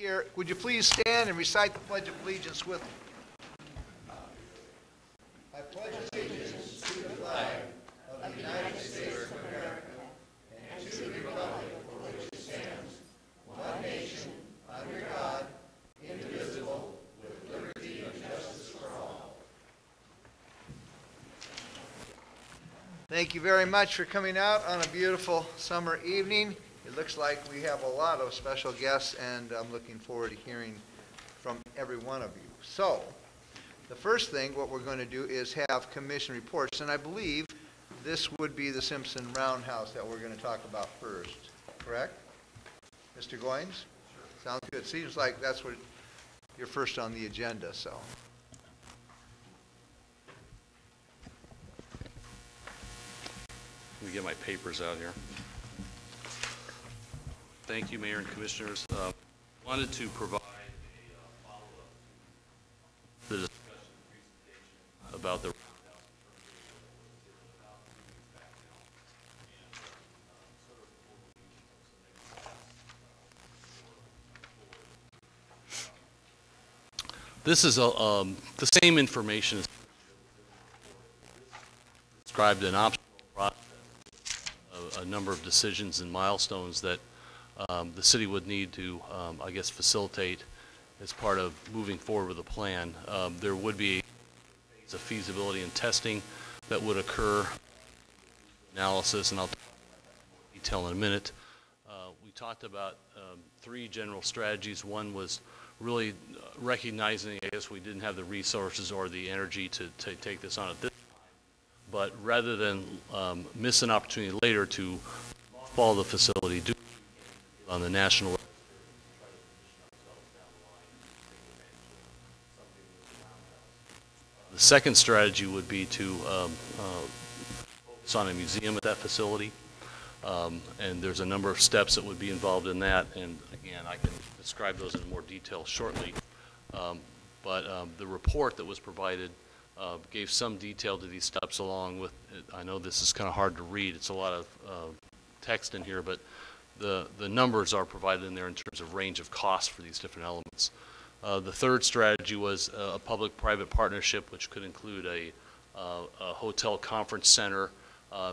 here, would you please stand and recite the Pledge of Allegiance with me? I pledge allegiance to the flag of the United States of America and to the republic for which it stands, one nation, under God, indivisible, with liberty and justice for all. Thank you very much for coming out on a beautiful summer evening. It looks like we have a lot of special guests, and I'm looking forward to hearing from every one of you. So, the first thing, what we're going to do is have commission reports, and I believe this would be the Simpson Roundhouse that we're going to talk about first, correct? Mr. Goins? Sure. Sounds good. Seems like that's what you're first on the agenda, so. Let me get my papers out here. Thank you, Mayor and Commissioners. Wanted to provide a follow-up to the discussion and presentation about the roundhouse This is the same information as described an optional process, a number of decisions and milestones that the city would need to, I guess, facilitate as part of moving forward with a plan. There would be a feasibility and testing that would occur, analysis, and I'll talk about detail in a minute. We talked about three general strategies. One was really recognizing, I guess, we didn't have the resources or the energy to take this on at this time, but rather than miss an opportunity later to follow the facility, do on the national. The second strategy would be to focus on a museum at that facility, and there's a number of steps that would be involved in that, and again, I can describe those in more detail shortly. But the report that was provided gave some detail to these steps along with, I know this is kind of hard to read, it's a lot of text in here, but the numbers are provided in there in terms of range of cost for these different elements. The third strategy was a public-private partnership, which could include a hotel conference center,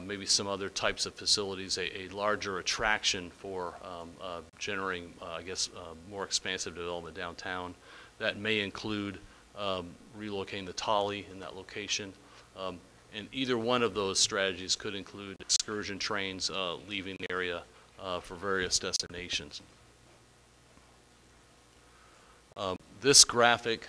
maybe some other types of facilities, a larger attraction for generating, I guess, more expansive development downtown. That may include relocating the Tolly in that location. And either one of those strategies could include excursion trains leaving the area for various destinations. This graphic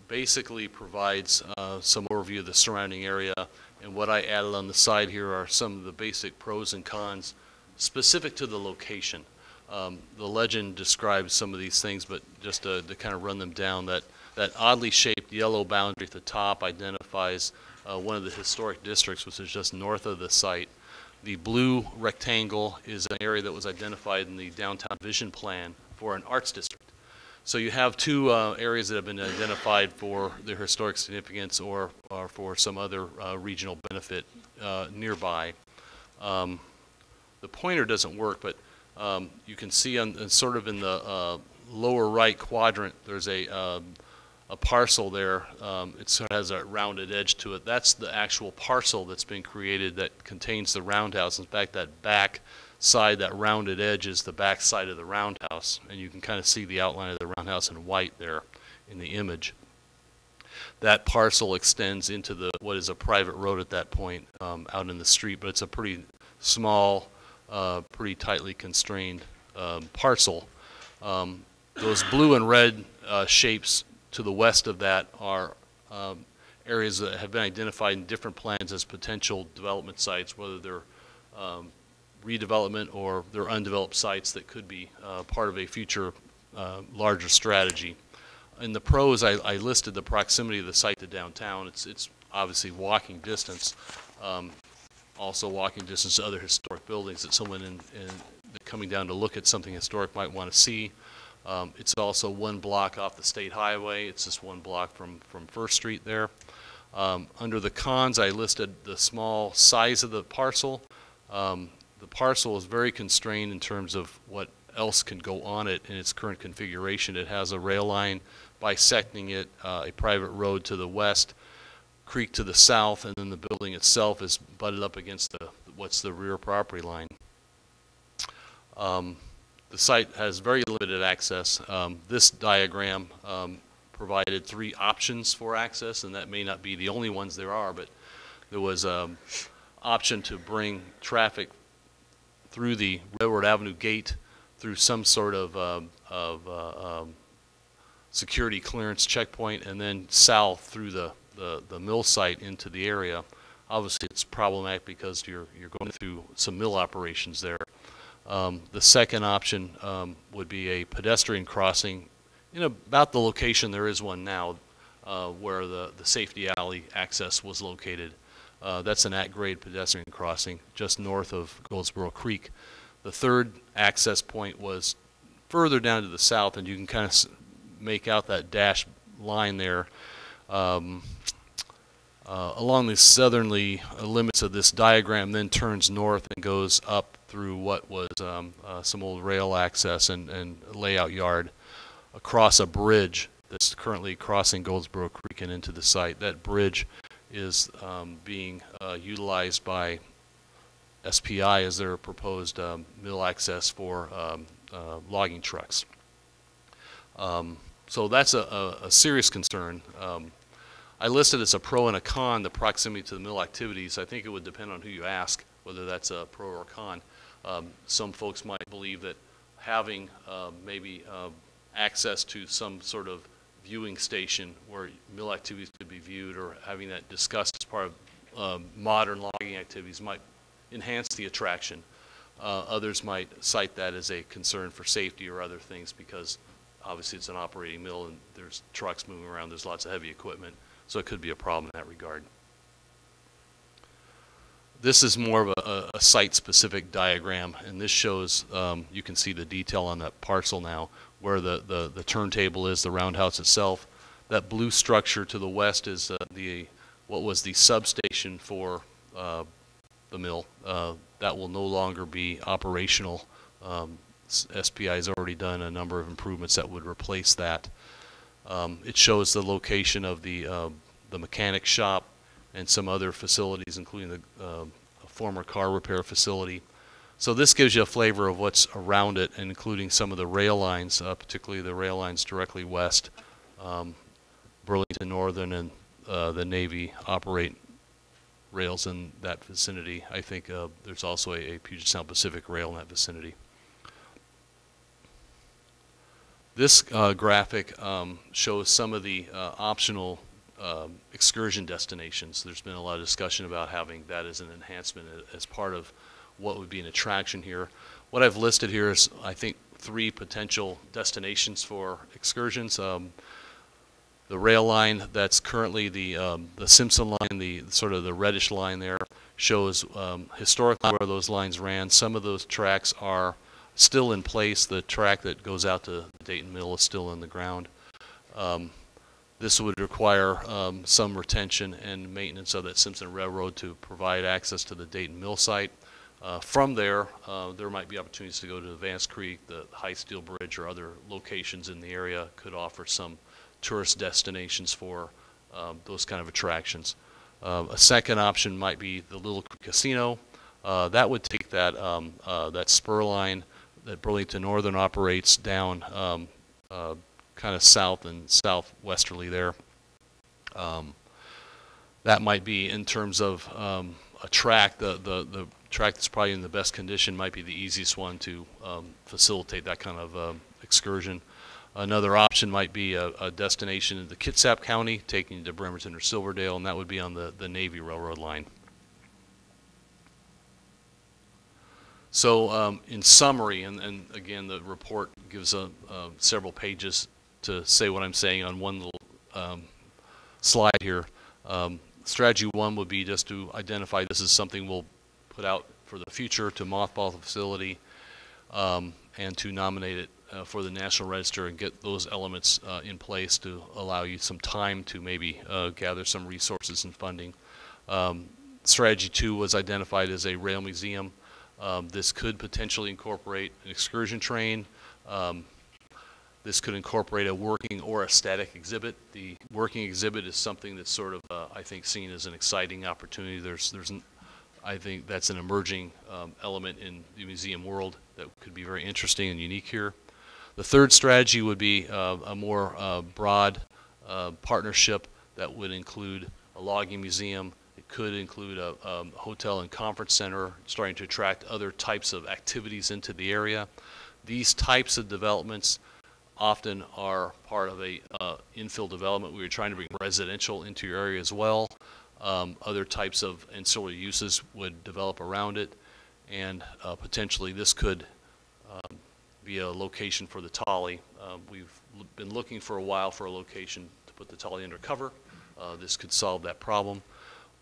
basically provides some overview of the surrounding area, and what I added on the side here are some of the basic pros and cons specific to the location. The legend describes some of these things, but just to kind of run them down, that oddly shaped yellow boundary at the top identifies one of the historic districts, which is just north of the site. The blue rectangle is an area that was identified in the downtown vision plan for an arts district. So you have two areas that have been identified for their historic significance or for some other regional benefit nearby. The pointer doesn't work, but you can see on sort of in the lower right quadrant, there's a parcel there. It sort of has a rounded edge to it. That's the actual parcel that's been created that contains the roundhouse. In fact, that back side, that rounded edge, is the back side of the roundhouse, and you can kind of see the outline of the roundhouse in white there in the image. That parcel extends into what is a private road at that point out in the street, but it's a pretty small, pretty tightly constrained parcel. Those blue and red shapes to the west of that are areas that have been identified in different plans as potential development sites, whether they're redevelopment or they're undeveloped sites that could be part of a future larger strategy. In the pros, I listed the proximity of the site to downtown. It's obviously walking distance, also walking distance to other historic buildings that someone coming down to look at something historic might want to see. It's also one block off the state highway. It's just one block from First Street there. Under the cons, I listed the small size of the parcel. The parcel is very constrained in terms of what else can go on it in its current configuration. It has a rail line bisecting it, a private road to the west, creek to the south, and then the building itself is butted up against what's the rear property line. The site has very limited access. This diagram provided 3 options for access, and that may not be the only ones there are, but there was an option to bring traffic through the Railroad Avenue gate through some sort of security clearance checkpoint, and then south through the mill site into the area. Obviously, it's problematic because you're going through some mill operations there. The second option would be a pedestrian crossing in about the location there is one now, where the safety alley access was located. That's an at-grade pedestrian crossing just north of Goldsboro Creek. The third access point was further down to the south, and you can kind of make out that dashed line there. Along the southerly limits of this diagram, then turns north and goes up through what was some old rail access and layout yard across a bridge that's currently crossing Goldsboro Creek and into the site. That bridge is being utilized by SPI as their proposed mill access for logging trucks. So that's a serious concern. I listed as a pro and a con the proximity to the mill activities. I think it would depend on who you ask, whether that's a pro or a con. Some folks might believe that having maybe access to some sort of viewing station where mill activities could be viewed, or having that discussed as part of modern logging activities, might enhance the attraction. Others might cite that as a concern for safety or other things, because obviously it's an operating mill and there's trucks moving around, there's lots of heavy equipment, so it could be a problem in that regard. This is more of a site-specific diagram, and this shows, you can see the detail on that parcel now, where the turntable is, the roundhouse itself. That blue structure to the west is what was the substation for the mill. That will no longer be operational. SPI has already done a number of improvements that would replace that. It shows the location of the mechanic shop and some other facilities, including a former car repair facility. So this gives you a flavor of what's around it, and including some of the rail lines, particularly the rail lines directly west. Burlington Northern and the Navy operate rails in that vicinity. I think there's also a Puget Sound Pacific rail in that vicinity. This graphic shows some of the optional excursion destinations. There's been a lot of discussion about having that as an enhancement as part of what would be an attraction here. What I've listed here is, I think, 3 potential destinations for excursions. The rail line that's currently the Simpson line, the sort of the reddish line there, shows historically where those lines ran. Some of those tracks are still in place. The track that goes out to Dayton Mill is still in the ground. This would require some retention and maintenance of that Simpson Railroad to provide access to the Dayton Mill site. From there, there might be opportunities to go to Vance Creek, the High Steel Bridge, or other locations in the area could offer some tourist destinations for those kind of attractions. A second option might be the Little Creek Casino. That would take that that spur line that Burlington Northern operates down kind of south and southwesterly there. That might be, in terms of a track, the track that's probably in the best condition might be the easiest one to facilitate that kind of excursion. Another option might be a destination in the Kitsap County, taking you to Bremerton or Silverdale, and that would be on the Navy Railroad line. So in summary, and again, the report gives several pages to say what I'm saying on one little slide here. Strategy 1 would be just to identify this is something we'll put out for the future, to mothball the facility, and to nominate it for the National Register and get those elements in place to allow you some time to maybe gather some resources and funding. Strategy 2 was identified as a rail museum. This could potentially incorporate an excursion train. This could incorporate a working or a static exhibit. The working exhibit is something that's sort of, I think, seen as an exciting opportunity. I think that's an emerging element in the museum world that could be very interesting and unique here. The third strategy would be a more broad partnership that would include a logging museum. It could include a hotel and conference center, starting to attract other types of activities into the area. These types of developments often are part of a infill development. We were trying to bring residential into your area as well. Other types of ancillary uses would develop around it, and potentially this could be a location for the Tolly. We've been looking for a while for a location to put the Tolly under cover. This could solve that problem.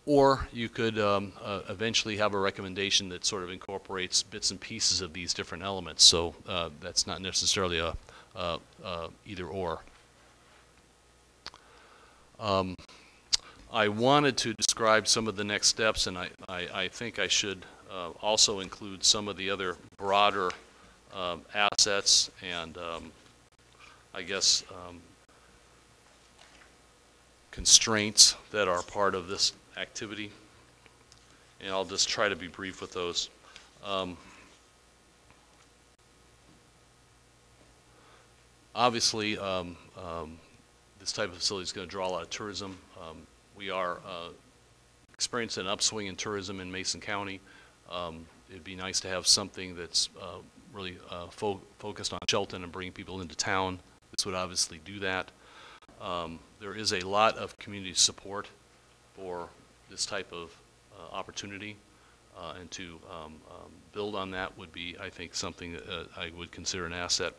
Or you could eventually have a recommendation that sort of incorporates bits and pieces of these different elements. So that's not necessarily a either or. I wanted to describe some of the next steps, and I think I should also include some of the other broader assets and I guess constraints that are part of this activity, and I'll just try to be brief with those. Obviously, this type of facility is going to draw a lot of tourism. We are experiencing an upswing in tourism in Mason County. It'd be nice to have something that's really focused on Shelton and bringing people into town. This would obviously do that. There is a lot of community support for this type of opportunity, and to build on that would be, I think, something that I would consider an asset.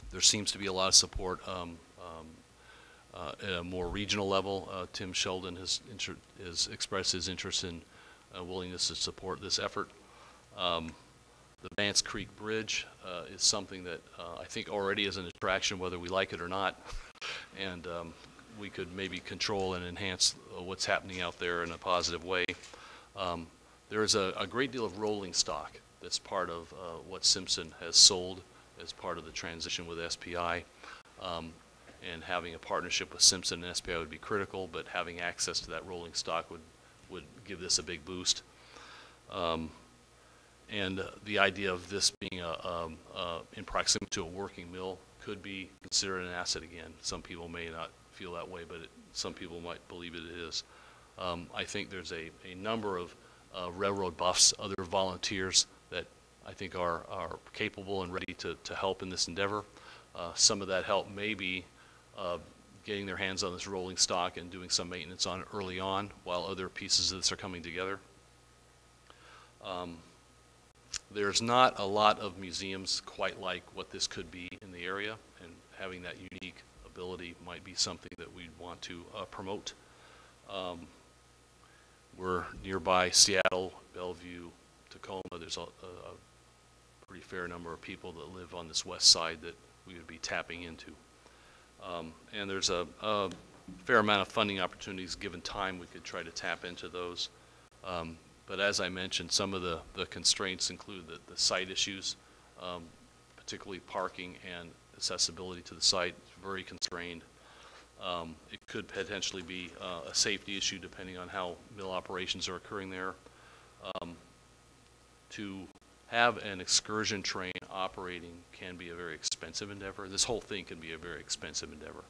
There seems to be a lot of support at a more regional level. Tim Sheldon has expressed his interest in willingness to support this effort. The Vance Creek Bridge is something that I think already is an attraction, whether we like it or not, and we could maybe control and enhance what's happening out there in a positive way. There is a great deal of rolling stock that's part of what Simpson has sold as part of the transition with SPI. And having a partnership with Simpson and SPI would be critical, but having access to that rolling stock would give this a big boost. And the idea of this being in proximity to a working mill could be considered an asset again. Some people may not feel that way, but some people might believe it is. I think there's a number of railroad buffs, other volunteers that I think are capable and ready to help in this endeavor. Some of that help may be getting their hands on this rolling stock and doing some maintenance on it early on while other pieces of this are coming together. There's not a lot of museums quite like what this could be in the area, and having that unique ability might be something that we'd want to promote. We're nearby Seattle, Bellevue, Tacoma. There's a pretty fair number of people that live on this west side that we would be tapping into. And there's a fair amount of funding opportunities. Given time, we could try to tap into those. But as I mentioned, some of the constraints include the site issues, particularly parking and accessibility to the site. It's very constrained. It could potentially be a safety issue depending on how mill operations are occurring there. To have an excursion train operating can be a very expensive endeavor. This whole thing can be a very expensive endeavor.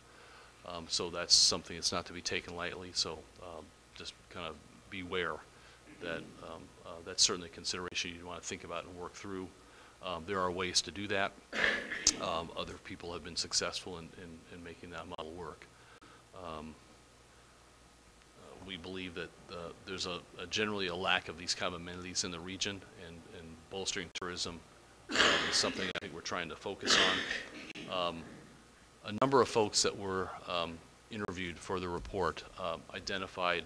So that's something that's not to be taken lightly. So just kind of beware that that's certainly a consideration you want to think about and work through. There are ways to do that. Other people have been successful in making that model work. We believe that there's generally a lack of these kind of amenities in the region, and bolstering tourism is something I think we're trying to focus on. A number of folks that were interviewed for the report identified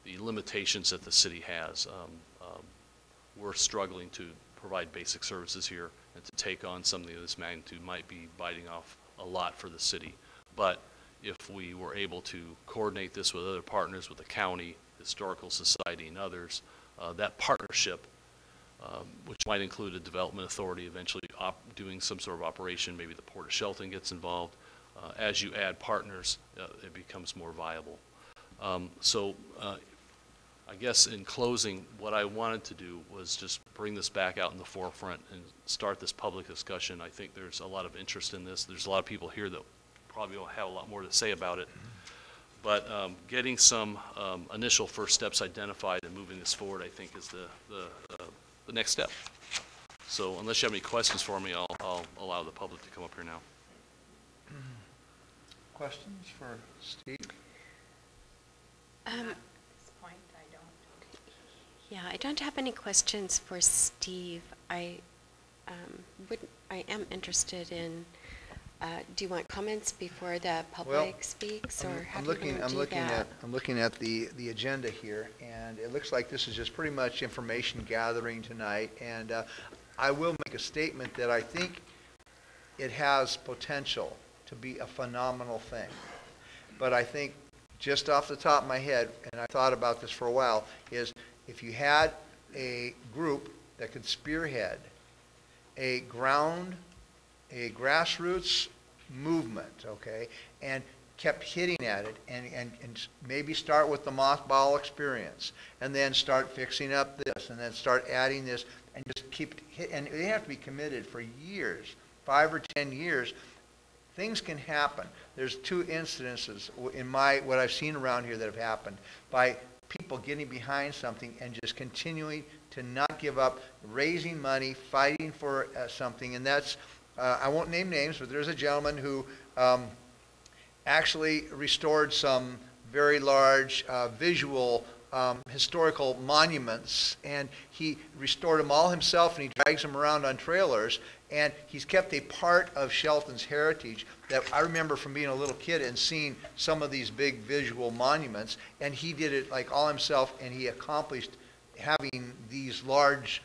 the limitations that the city has. We're struggling to provide basic services here, and to take on something of this magnitude might be biting off a lot for the city. But if we were able to coordinate this with other partners, with the county, historical society, and others, that partnership, which might include a development authority eventually doing some sort of operation. Maybe the Port of Shelton gets involved. As you add partners, it becomes more viable. I guess in closing, what I wanted to do was just bring this back out in the forefront and start this public discussion. I think there's a lot of interest in this. There's a lot of people here that probably will have a lot more to say about it. But getting some initial first steps identified and moving this forward, I think, is the next step. So unless you have any questions for me, I'll allow the public to come up here now. Questions for Steve? At this point, I don't. Yeah, I don't have any questions for Steve. I am interested in. Do you want comments before the public speaks, or how do you want to do that? I'm looking at the agenda here, and it looks like this is just pretty much information gathering tonight. And I will make a statement that I think it has potential to be a phenomenal thing. But I think, just off the top of my head, and I thought about this for a while, is if you had a group that could spearhead a grassroots movement, okay, and kept hitting at it, and maybe start with the mothball experience, and then start fixing up this, and then start adding this, and just keep hit, and they have to be committed for years, 5 or 10 years. Things can happen. There's 2 incidences in what I've seen around here that have happened by people getting behind something and just continuing to not give up, raising money, fighting for something. And that's, I won't name names, but there's a gentleman who actually restored some very large visual historical monuments, and he restored them all himself, and he drags them around on trailers, and he's kept a part of Shelton's heritage that I remember from being a little kid and seeing some of these big visual monuments, and he did it like all himself, and he accomplished having these large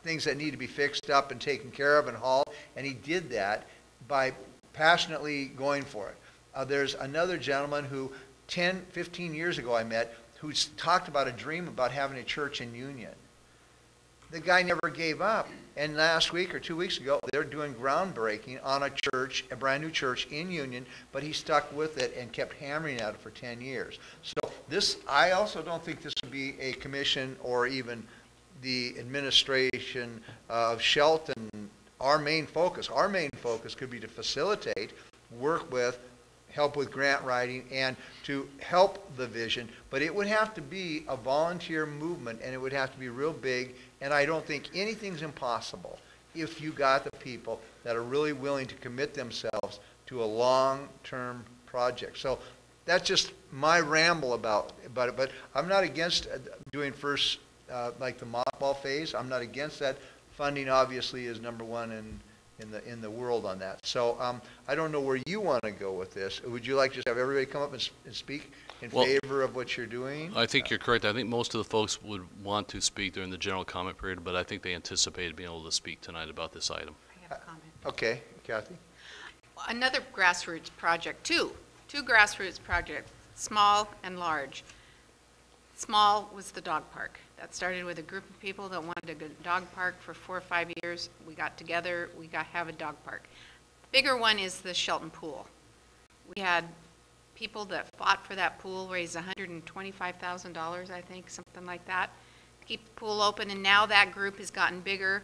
things that need to be fixed up and taken care of and hauled, and he did that by passionately going for it. There's another gentleman who 10, 15 years ago I met, who's talked about a dream about having a church in Union. The guy never gave up. And last week or 2 weeks ago, they're doing groundbreaking on a church, a brand new church in Union, but he stuck with it and kept hammering at it for 10 years. So this, I also don't think this would be a commission or even the administration of Shelton, our main focus. Our main focus could be to facilitate, work with, help with grant writing, and to help the vision, but it would have to be a volunteer movement, and it would have to be real big, and I don't think anything's impossible if you got the people that are really willing to commit themselves to a long-term project. So that's just my ramble about it, but I'm not against doing first, like the mothball phase. I'm not against that. Funding obviously is number one in the world on that. So I don't know where you want to go with this. Would you like to just have everybody come up and speak in favor of what you're doing? I think you're correct. I think most of the folks would want to speak during the general comment period, but I think they anticipated being able to speak tonight about this item. I have a comment. Okay, Kathy? Another grassroots project, two grassroots projects, small and large. Small was the dog park. That started with a group of people that wanted a good dog park for 4 or 5 years. We got together, we got have a dog park. Bigger one is the Shelton pool. We had people that fought for that pool, raised $125,000, I think, something like that, to keep the pool open, and now that group has gotten bigger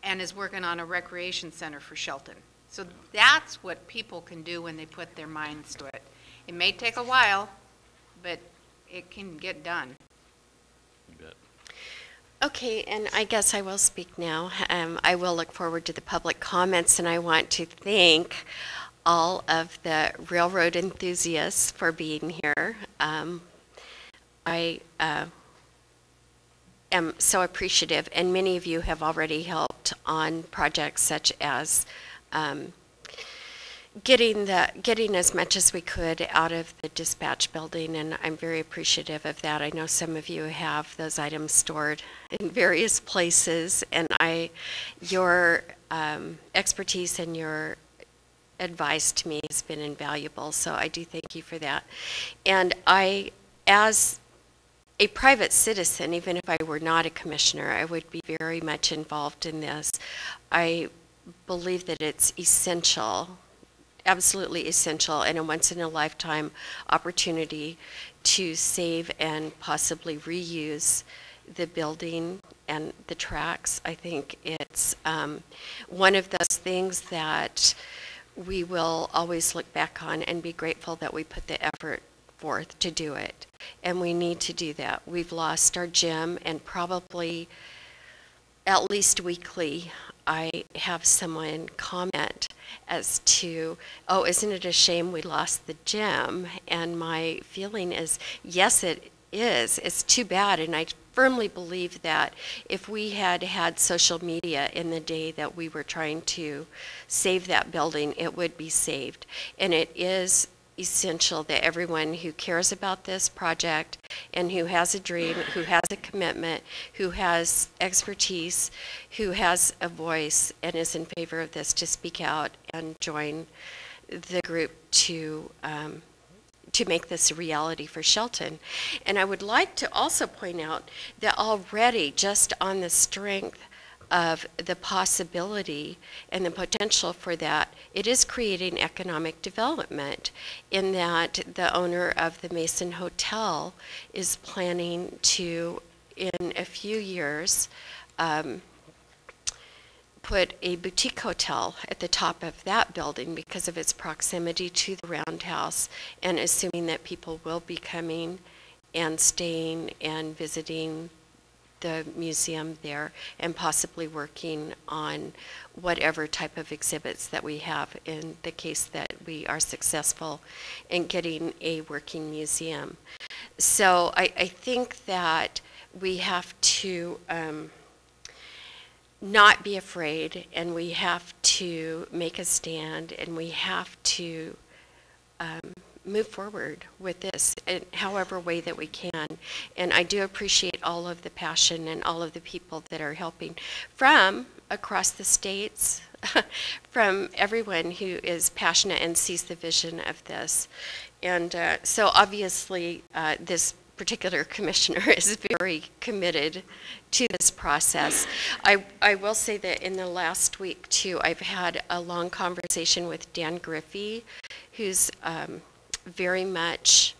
and is working on a recreation center for Shelton. So that's what people can do when they put their minds to it. It may take a while, but it can get done. You bet. Okay, and I guess I will speak now. I will look forward to the public comments, and I want to thank all of the railroad enthusiasts for being here. I am so appreciative, and many of you have already helped on projects such as getting as much as we could out of the dispatch building, and I'm very appreciative of that. I know some of you have those items stored in various places, and your expertise and your advice to me has been invaluable, so I do thank you for that. And as a private citizen, even if I were not a commissioner, I would be very much involved in this. I believe that it's essential, absolutely essential, and a once-in-a-lifetime opportunity to save and possibly reuse the building and the tracks. I think it's one of those things that we will always look back on and be grateful that we put the effort forth to do it. And we need to do that. We've lost our gym, and probably at least weekly, I have someone comment as to, oh, isn't it a shame we lost the gym? And my feeling is, yes, it is. It's too bad. And I firmly believe that if we had had social media in the day that we were trying to save that building, it would be saved. And it is essential that everyone who cares about this project and who has a dream, who has a commitment, who has expertise, who has a voice and is in favor of this, to speak out and join the group to make this a reality for Shelton. And I would like to also point out that already, just on the strength of the possibility and the potential for that, it is creating economic development, in that the owner of the Mason Hotel is planning to, in a few years, put a boutique hotel at the top of that building because of its proximity to the Roundhouse, and assuming that people will be coming and staying and visiting the museum there, and possibly working on whatever type of exhibits that we have in the case that we are successful in getting a working museum. So I think that we have to not be afraid, and we have to make a stand, and we have to move forward with this in however way that we can. And I do appreciate all of the passion and all of the people that are helping from across the states, from everyone who is passionate and sees the vision of this. And so obviously this particular commissioner is very committed to this process. I will say that in the last week too, I've had a long conversation with Dan Griffey, who's very much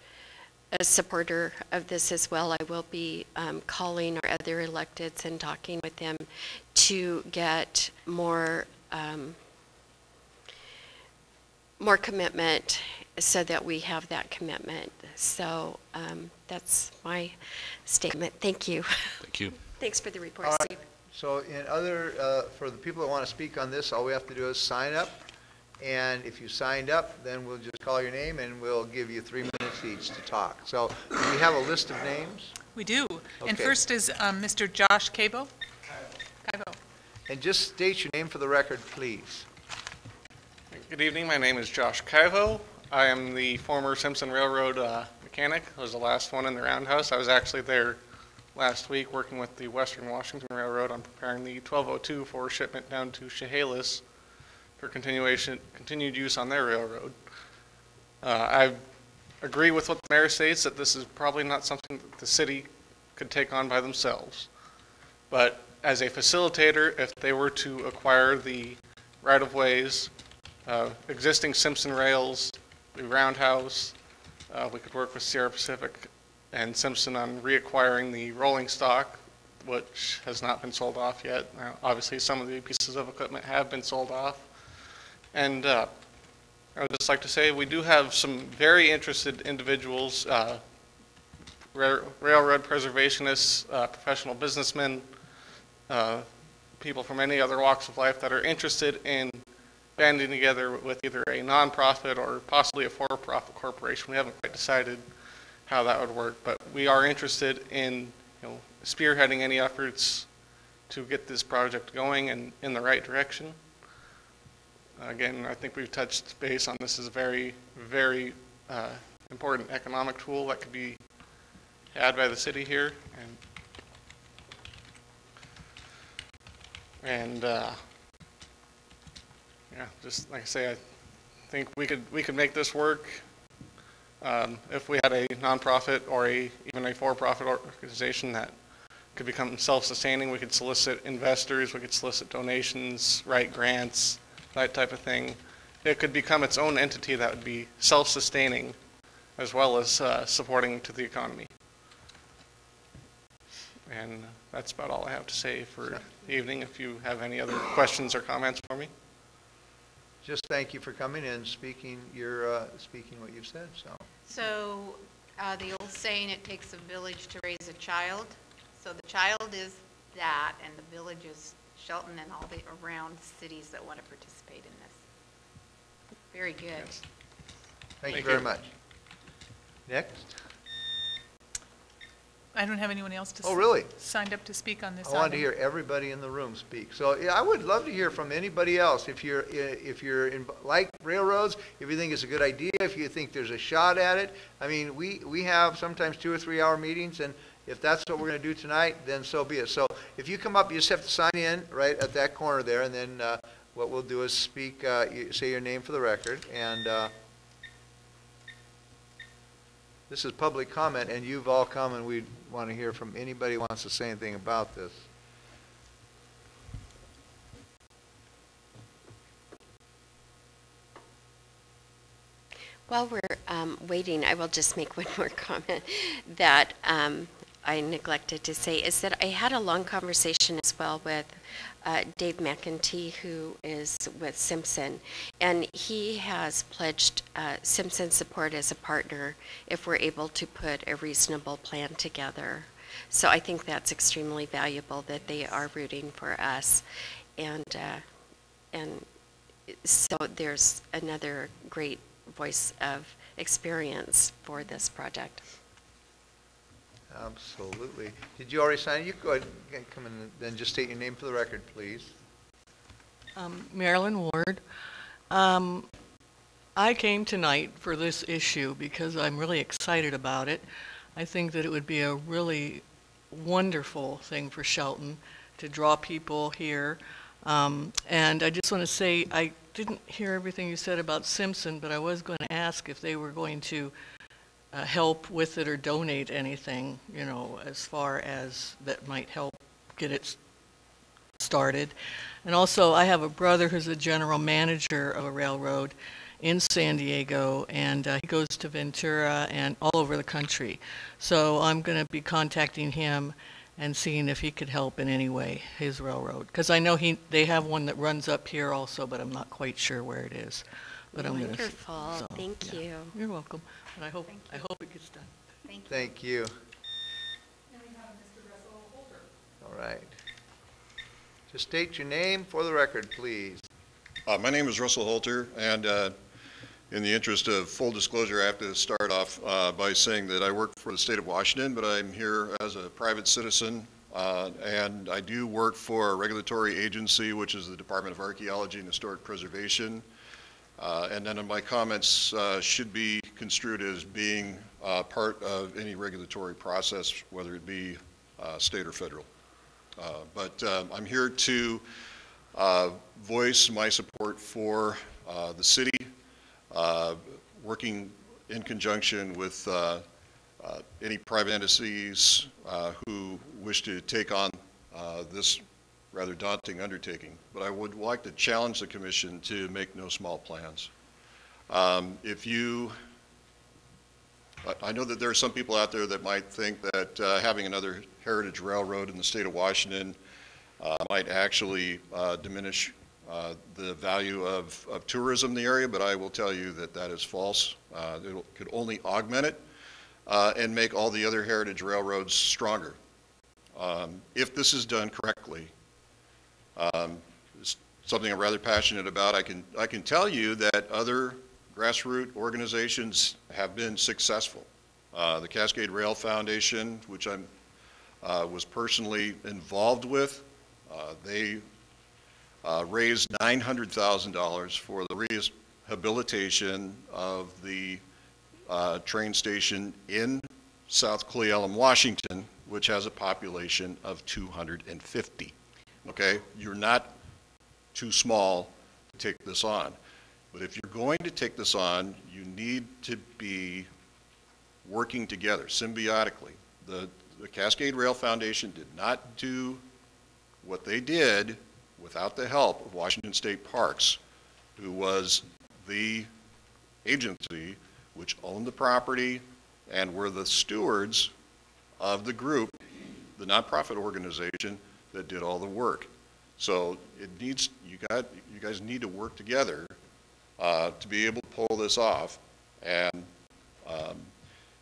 a supporter of this as well. I will be calling our other electeds and talking with them to get more commitment, so that we have that commitment. So that's my statement. Thank you. Thank you. Thanks for the report, All right. Steve. So for the people that want to speak on this, all we have to do is sign up. And if you signed up, then we'll just call your name and we'll give you 3 minutes each to talk. So do we have a list of names? We do. And Okay. first is Mr. Josh Cabo. Cabo. And just state your name for the record, please. Good evening. My name is Josh Cavo. I am the former Simpson Railroad mechanic. I was the last one in the Roundhouse. I was actually there last week working with the Western Washington Railroad on preparing the 1202 for shipment down to Chehalis for continued use on their railroad. I agree with what the mayor states, that this is probably not something that the city could take on by themselves. But as a facilitator, if they were to acquire the right-of-ways, existing Simpson rails, the Roundhouse, we could work with Sierra Pacific and Simpson on reacquiring the rolling stock, which has not been sold off yet. Now, obviously, some of the pieces of equipment have been sold off. And I would just like to say we do have some very interested individuals, railroad preservationists, professional businessmen, people from any other walks of life that are interested in banding together with either a nonprofit or possibly a for-profit corporation. We haven't quite decided how that would work, but we are interested in spearheading any efforts to get this project going and in the right direction. Again, I think we've touched base on this as a very, very important economic tool that could be had by the city here, and yeah, just like I say, I think we could make this work. If we had a nonprofit or even a for-profit organization that could become self-sustaining, we could solicit investors, we could solicit donations, write grants, that type of thing. It could become its own entity that would be self-sustaining as well as supporting to the economy. And that's about all I have to say for the evening. If you have any other questions or comments for me. Just thank you for coming and speaking speaking what you've said. So the old saying, it takes a village to raise a child. So the child is that, and the village is Shelton and all the around cities that want to participate in this. Very good. Yes. Thank you very much. Next. I don't have anyone else to Oh, really? signed up to speak on this I item. wanted to hear everybody in the room speak. So yeah, I would love to hear from anybody else. If you're like railroads, if you think it's a good idea, if you think there's a shot at it. I mean, we have sometimes 2 or 3 hour meetings, and if that's what we're going to do tonight, then so be it. So if you come up, you just have to sign in right at that corner there, and then what we'll do is speak, say your name for the record, and this is public comment, and you've all come, and we want to hear from anybody who wants to say anything about this. While we're waiting, I will just make one more comment that I neglected to say, is that I had a long conversation as well with Dave McEntee, who is with Simpson, and he has pledged Simpson support as a partner if we're able to put a reasonable plan together. So I think that's extremely valuable that they are rooting for us, and so there's another great voice of experience for this project. Absolutely. Did you already sign? You go ahead and come in and then just state your name for the record, please. Marilyn Ward. I came tonight for this issue because I'm really excited about it. I think that it would be a really wonderful thing for Shelton to draw people here. And I just want to say, I didn't hear everything you said about Simpson, but I was going to ask if they were going to help with it or donate anything, you know, as far as that might help get it started. And also, I have a brother who's a general manager of a railroad in San Diego, and he goes to Ventura and all over the country. So I'm going to be contacting him and seeing if he could help in any way, his railroad. Because I know they have one that runs up here also, but I'm not quite sure where it is. But I'm Wonderful. gonna, Thank you. You're welcome. And I hope it gets done. Thank you. Thank you. And we have Mr. Russell Holder. All right. Just state your name for the record, please. My name is Russell Holter, and in the interest of full disclosure, I have to start off by saying that I work for the state of Washington, but I'm here as a private citizen, and I do work for a regulatory agency, which is the Department of Archaeology and Historic Preservation. And then my comments should be construed as being part of any regulatory process, whether it be state or federal. But I'm here to voice my support for the city, working in conjunction with any private entities who wish to take on this rather daunting undertaking. But I would like to challenge the commission to make no small plans. I know that there are some people out there that might think that having another heritage railroad in the state of Washington might actually diminish the value of tourism in the area, but I will tell you that that is false. It could only augment it and make all the other heritage railroads stronger. If this is done correctly, it's something I'm rather passionate about. I can tell you that other grassroots organizations have been successful. The Cascade Rail Foundation, which I was personally involved with, they raised $900,000 for the rehabilitation of the train station in South Cle Elum, Washington, which has a population of 250. Okay, you're not too small to take this on. But if you're going to take this on, you need to be working together symbiotically. The Cascade Rail Foundation did not do what they did without the help of Washington State Parks, who was the agency which owned the property and were the stewards of the group, the nonprofit organization that did all the work. So it needs, you guys need to work together to be able to pull this off. And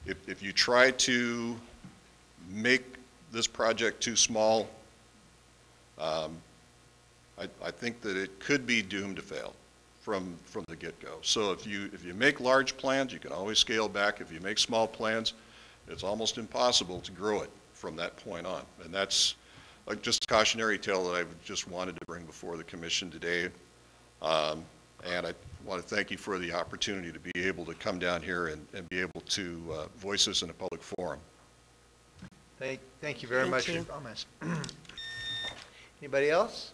if you try to make this project too small, I think that it could be doomed to fail from the get-go. So if you make large plans, you can always scale back. If you make small plans, it's almost impossible to grow it from that point on. And that's just a cautionary tale that I just wanted to bring before the commission today. And I want to thank you for the opportunity to be able to come down here and be able to voice this in a public forum. Thank you very Thank much you. for your comments. Anybody else?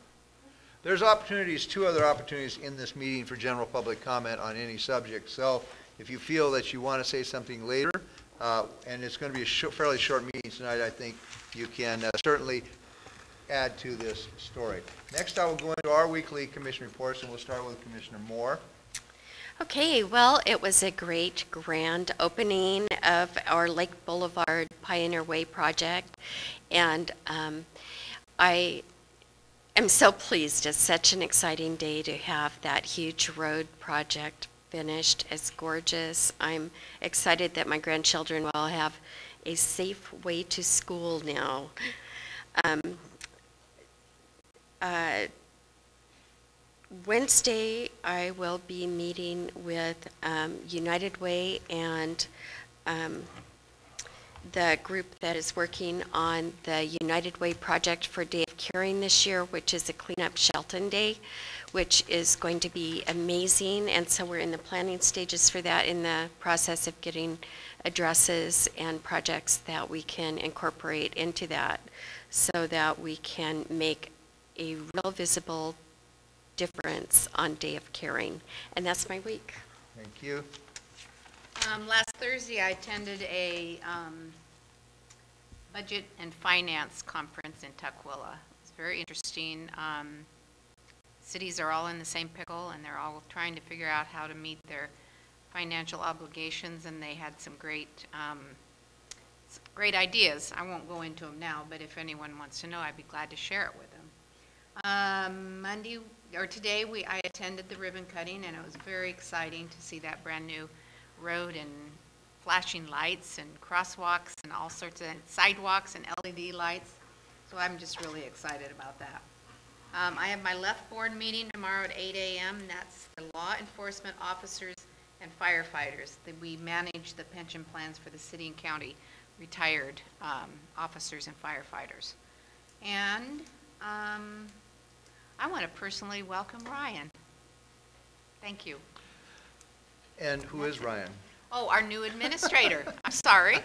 There's opportunities, 2 other opportunities in this meeting for general public comment on any subject. So if you feel that you want to say something later, and it's going to be a fairly short meeting tonight, I think you can certainly add to this story. Next, I will go into our weekly commission reports, and we'll start with Commissioner Moore. Okay, well, it was a great grand opening of our Lake Boulevard Pioneer Way project, and I am so pleased. It's such an exciting day to have that huge road project finished. It's gorgeous. I'm excited that my grandchildren will have a safe way to school now. Wednesday, I will be meeting with United Way and the group that is working on the United Way project for Day of Caring this year, which is a Clean Up Shelton Day, which is going to be amazing. And so we're in the planning stages for that, in the process of getting addresses and projects that we can incorporate into that so that we can make a real visible difference on Day of Caring. And that's my week. Thank you. Last Thursday, I attended a budget and finance conference in Tukwila. It's very interesting. Cities are all in the same pickle, and they're all trying to figure out how to meet their financial obligations, and they had some great ideas. I won't go into them now, but if anyone wants to know, I'd be glad to share it with them. Today, I attended the ribbon cutting, and it was very exciting to see that brand new road and flashing lights and crosswalks and all sorts of sidewalks and LED lights. So I'm just really excited about that. I have my left board meeting tomorrow at 8 a.m. and that's the law enforcement officers and firefighters. We manage the pension plans for the city and county retired officers and firefighters. And I want to personally welcome Ryan. Thank you. And who is Ryan? Oh, our new administrator. I'm sorry.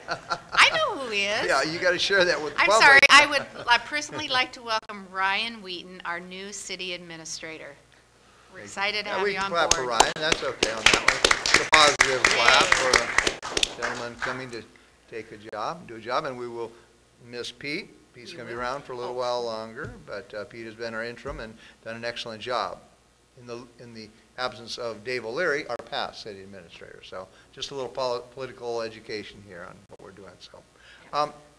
I know who he is. Yeah, you got to share that with the I'm public. sorry. I personally like to welcome Ryan Wheaton, our new city administrator. We're excited to have you on board. We can clap for Ryan. That's okay on that one. It's a positive clap for a gentleman coming to take a job, do a job, and we will miss Pete. Pete's going to be around for a little while longer, but Pete has been our interim and done an excellent job in the absence of Dave O'Leary, our past city administrator. So just a little political education here on what we're doing. So,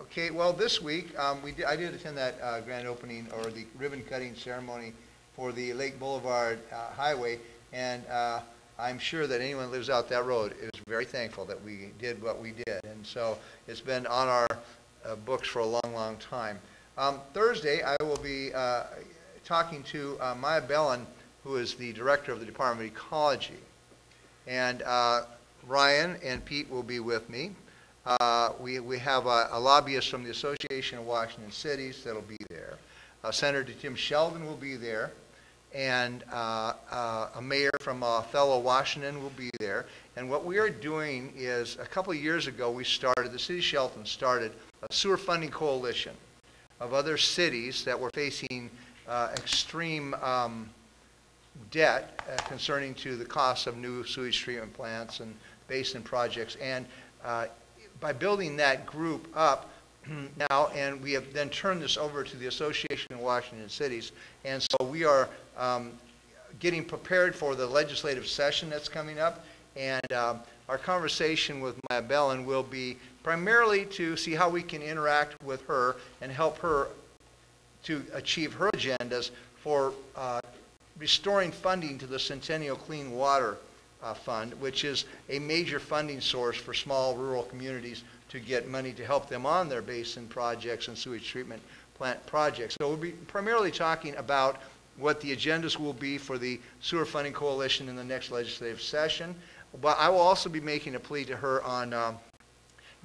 okay, well, this week I did attend that grand opening or the ribbon cutting ceremony for the Lake Boulevard Highway, and I'm sure that anyone who lives out that road is very thankful that we did what we did. And so it's been on our books for a long, long time. Thursday, I will be talking to Maya Bellin, who is the director of the Department of Ecology. And Ryan and Pete will be with me. We have a lobbyist from the Association of Washington Cities that'll be there. Senator Tim Sheldon will be there. And a mayor from fellow Washington will be there. And what we are doing is, a couple of years ago, the city of Shelton started a sewer funding coalition of other cities that were facing extreme debt concerning to the cost of new sewage treatment plants and basin projects. And by building that group up now, and we have then turned this over to the Association of Washington Cities, and so we are getting prepared for the legislative session that's coming up, and our conversation with Maya Bellin will be primarily to see how we can interact with her and help her to achieve her agendas for restoring funding to the Centennial Clean Water Fund, which is a major funding source for small rural communities to get money to help them on their basin projects and sewage treatment plant projects. So we'll be primarily talking about what the agendas will be for the Sewer Funding Coalition in the next legislative session. But I will also be making a plea to her on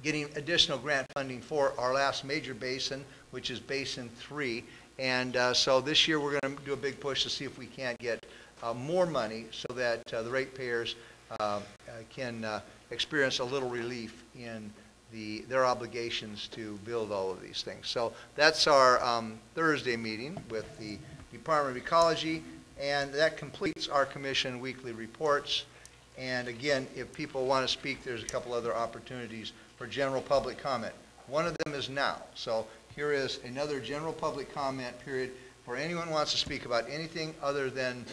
getting additional grant funding for our last major basin, which is Basin 3. And so this year we're going to do a big push to see if we can't get more money so that the ratepayers can experience a little relief in their obligations to build all of these things. So that's our Thursday meeting with the Department of Ecology, and that completes our commission weekly reports. And again, if people want to speak, there's a couple other opportunities for general public comment. One of them is now. So here is another general public comment period for anyone who wants to speak about anything other than,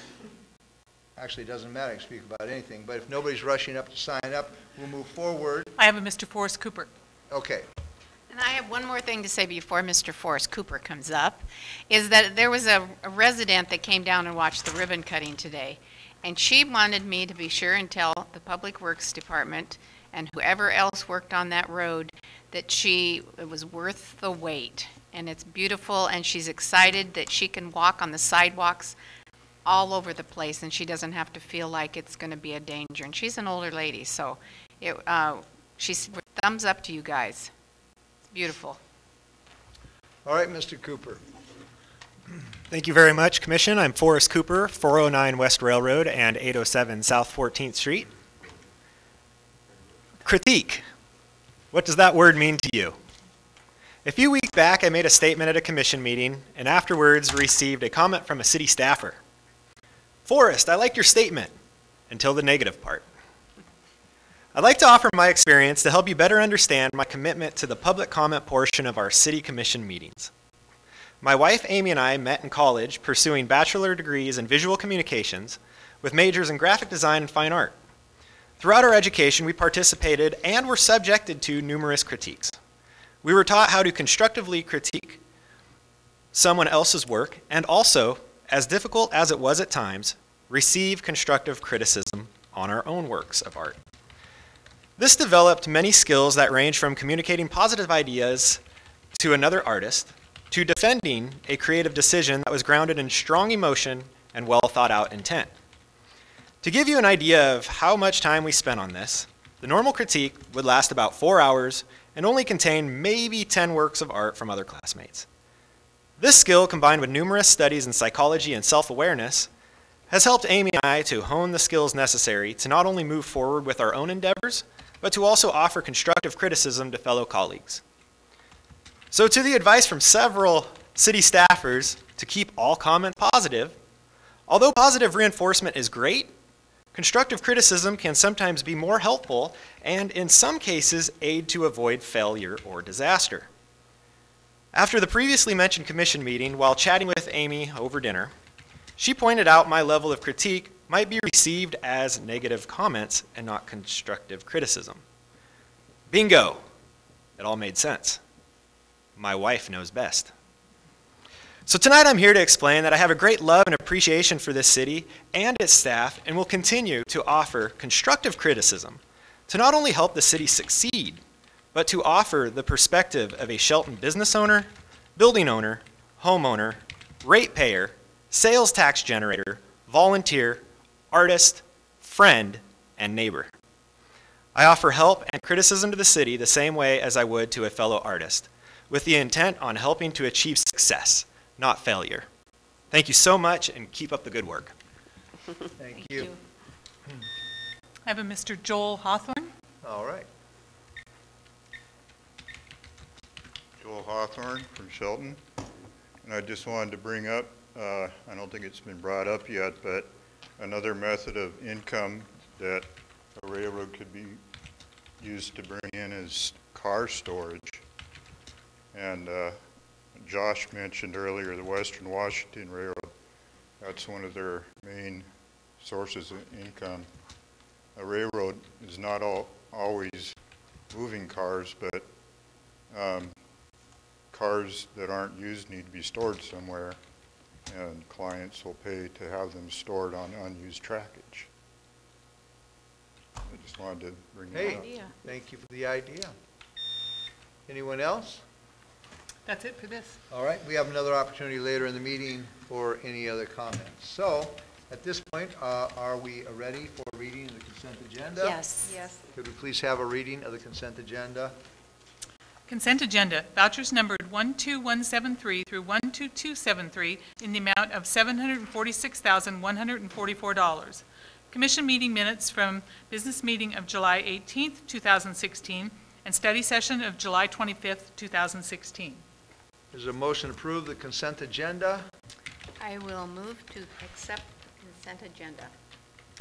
actually it doesn't matter, I can speak about anything, but if nobody's rushing up to sign up, we'll move forward. I have a Mr. Forrest Cooper. Okay. And I have one more thing to say before Mr. Forrest Cooper comes up, is that there was a resident that came down and watched the ribbon cutting today, and she wanted me to be sure and tell the Public Works Department and whoever else worked on that road that it was worth the wait. And it's beautiful, and she's excited that she can walk on the sidewalks all over the place, and she doesn't have to feel like it's going to be a danger. And she's an older lady, so she's thumbs up to you guys. It's beautiful. All right, Mr. Cooper. Thank you very much, Commission. I'm Forrest Cooper, 409 West Railroad and 807 South 14th Street. Critique. What does that word mean to you? A few weeks back, I made a statement at a commission meeting and afterwards received a comment from a city staffer. Forrest, I like your statement, until the negative part. I'd like to offer my experience to help you better understand my commitment to the public comment portion of our city commission meetings. My wife Amy and I met in college pursuing bachelor degrees in visual communications with majors in graphic design and fine art. Throughout our education, we participated and were subjected to numerous critiques. We were taught how to constructively critique someone else's work and also, as difficult as it was at times, receive constructive criticism on our own works of art. This developed many skills that range from communicating positive ideas to another artist to defending a creative decision that was grounded in strong emotion and well thought out intent. To give you an idea of how much time we spent on this, the normal critique would last about 4 hours and only contain maybe 10 works of art from other classmates. This skill, combined with numerous studies in psychology and self-awareness, has helped Amy and I to hone the skills necessary to not only move forward with our own endeavors, but to also offer constructive criticism to fellow colleagues. So to the advice from several city staffers to keep all comment positive, although positive reinforcement is great, constructive criticism can sometimes be more helpful and in some cases aid to avoid failure or disaster. After the previously mentioned commission meeting, while chatting with Amy over dinner, she pointed out my level of critique might be received as negative comments and not constructive criticism. Bingo! It all made sense. My wife knows best. So tonight I'm here to explain that I have a great love and appreciation for this city and its staff and will continue to offer constructive criticism to not only help the city succeed, but to offer the perspective of a Shelton business owner, building owner, homeowner, ratepayer, sales tax generator, volunteer, artist, friend, and neighbor. I offer help and criticism to the city the same way as I would to a fellow artist, with the intent on helping to achieve success, not failure. Thank you so much and keep up the good work. Thank you. I have a Mr. Joel Hawthorne. All right. Joel Hawthorne from Shelton. And I just wanted to bring up, I don't think it's been brought up yet, but another method of income that a railroad could be used to bring in as car storage. And Josh mentioned earlier the Western Washington Railroad. That's one of their main sources of income. A railroad is not always moving cars, but cars that aren't used need to be stored somewhere, and clients will pay to have them stored on unused trackage. I just wanted to bring that up. Hey, thank you for the idea. Anyone else? That's it for this. All right, we have another opportunity later in the meeting for any other comments. So, at this point, are we ready for reading the consent agenda? Yes. Yes. Could we please have a reading of the consent agenda? Consent agenda, vouchers numbered 12173 through 12273 in the amount of $746,144. Commission meeting minutes from business meeting of July 18th, 2016, and study session of July 25th, 2016. Is there a motion to approve the consent agenda? I will move to accept the consent agenda.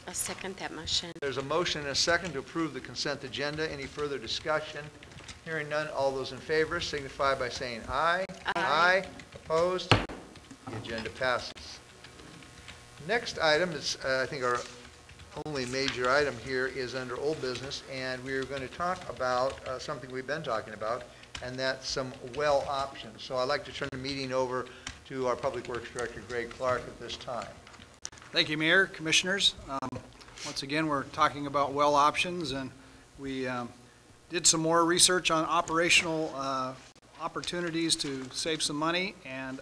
I'll second that motion. There's a motion and a second to approve the consent agenda. Any further discussion? Hearing none, all those in favor signify by saying aye. Aye. Opposed? The agenda passes. Next item is, I think our only major item here is under old business, and we're going to talk about something we've been talking about, and that's some well options. So I'd like to turn the meeting over to our Public Works Director, Greg Clark, at this time. Thank you, Mayor, Commissioners. Once again, we're talking about well options, and we did some more research on operational opportunities to save some money, and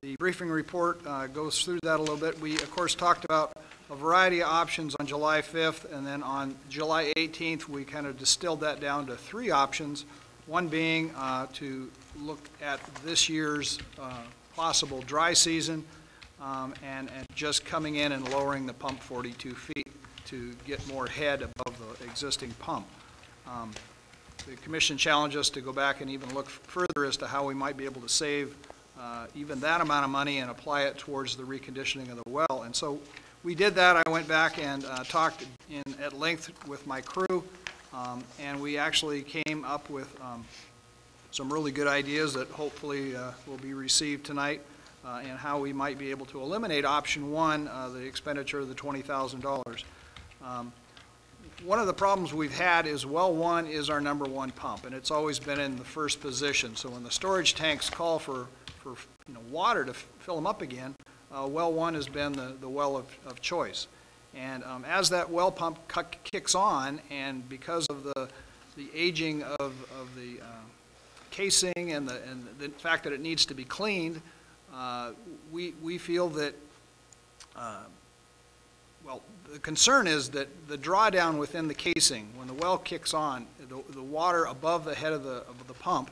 the briefing report goes through that a little bit. We, of course, talked about a variety of options on July 5th, and then on July 18th, we kind of distilled that down to 3 options, one being to look at this year's possible dry season, and just coming in and lowering the pump 42 feet to get more head above the existing pump. The Commission challenged us to go back and even look further as to how we might be able to save even that amount of money and apply it towards the reconditioning of the well. And so we did that. I went back and talked at length with my crew, and we actually came up with some really good ideas that hopefully will be received tonight, and how we might be able to eliminate option 1, the expenditure of the $20,000. One of the problems we've had is well 1 is our number 1 pump, and it's always been in the first position. So when the storage tanks call for water to fill them up again, well 1 has been the well of choice. And as that well pump kicks on, and because of the aging of the casing and the fact that it needs to be cleaned, we feel that, well, the concern is that the drawdown within the casing, when the well kicks on, the water above the head of the pump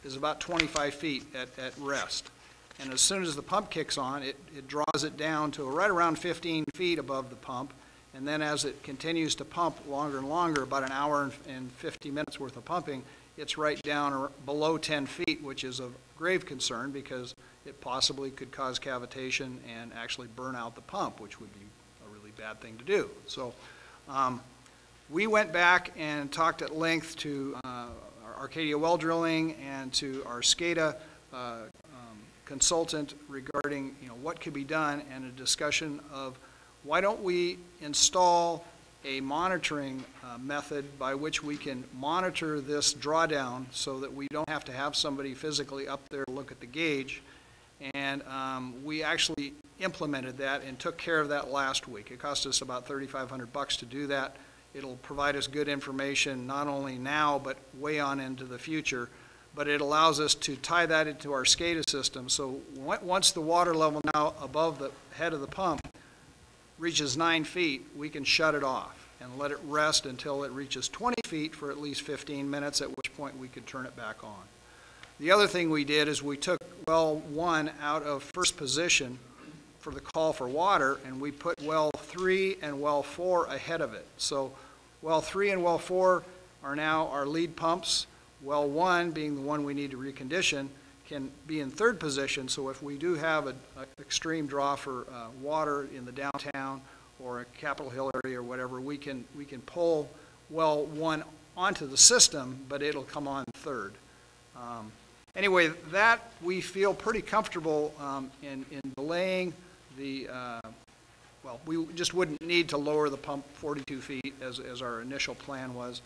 is about 25 feet at rest. And as soon as the pump kicks on, it draws it down to right around 15 feet above the pump. And then as it continues to pump longer and longer, about an hour and 50 minutes worth of pumping, it's right down below 10 feet, which is of grave concern because it possibly could cause cavitation and actually burn out the pump, which would be a really bad thing to do. So we went back and talked at length to Arcadia Well Drilling and to our SCADA consultant regarding what could be done, and a discussion of why don't we install a monitoring method by which we can monitor this drawdown so that we don't have to have somebody physically up there to look at the gauge. And we actually implemented that and took care of that last week. It cost us about $3,500 to do that. It'll provide us good information not only now but way on into the future, but it allows us to tie that into our SCADA system. So once the water level now above the head of the pump reaches 9 feet, we can shut it off and let it rest until it reaches 20 feet for at least 15 minutes, at which point we could turn it back on. The other thing we did is we took well 1 out of first position for the call for water, and we put well 3 and well 4 ahead of it. So well 3 and well 4 are now our lead pumps. Well 1, being the one we need to recondition, can be in third position. So if we do have an extreme draw for water in the downtown or a Capitol Hill area or whatever, we can pull well 1 onto the system, but it'll come on third. Anyway, that we feel pretty comfortable in delaying the, well, we just wouldn't need to lower the pump 42 feet as our initial plan was.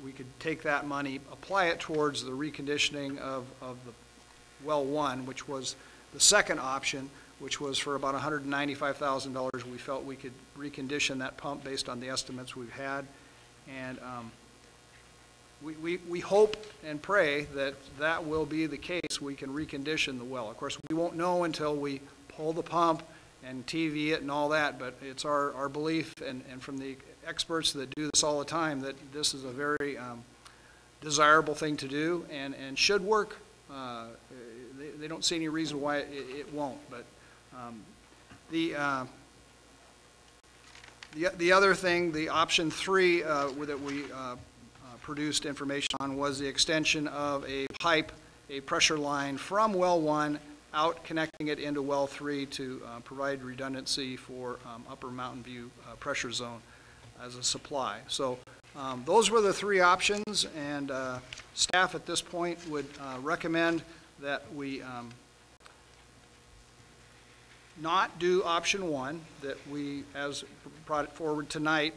We could take that money, apply it towards the reconditioning of the well one, which was the second option, which was for about $195,000. We felt we could recondition that pump based on the estimates we've had. And we hope and pray that that will be the case. We can recondition the well. Of course, we won't know until we pull the pump and TV it and all that, but it's our belief and from the experts that do this all the time that this is a very desirable thing to do and should work. They don't see any reason why it won't. But the other thing, the option 3 that we produced information on was the extension of a pipe, a pressure line from well 1 out, connecting it into well 3 to provide redundancy for Upper Mountain View pressure zone as a supply. So those were the 3 options, and staff at this point would recommend that we not do option 1, that we, as brought it forward tonight,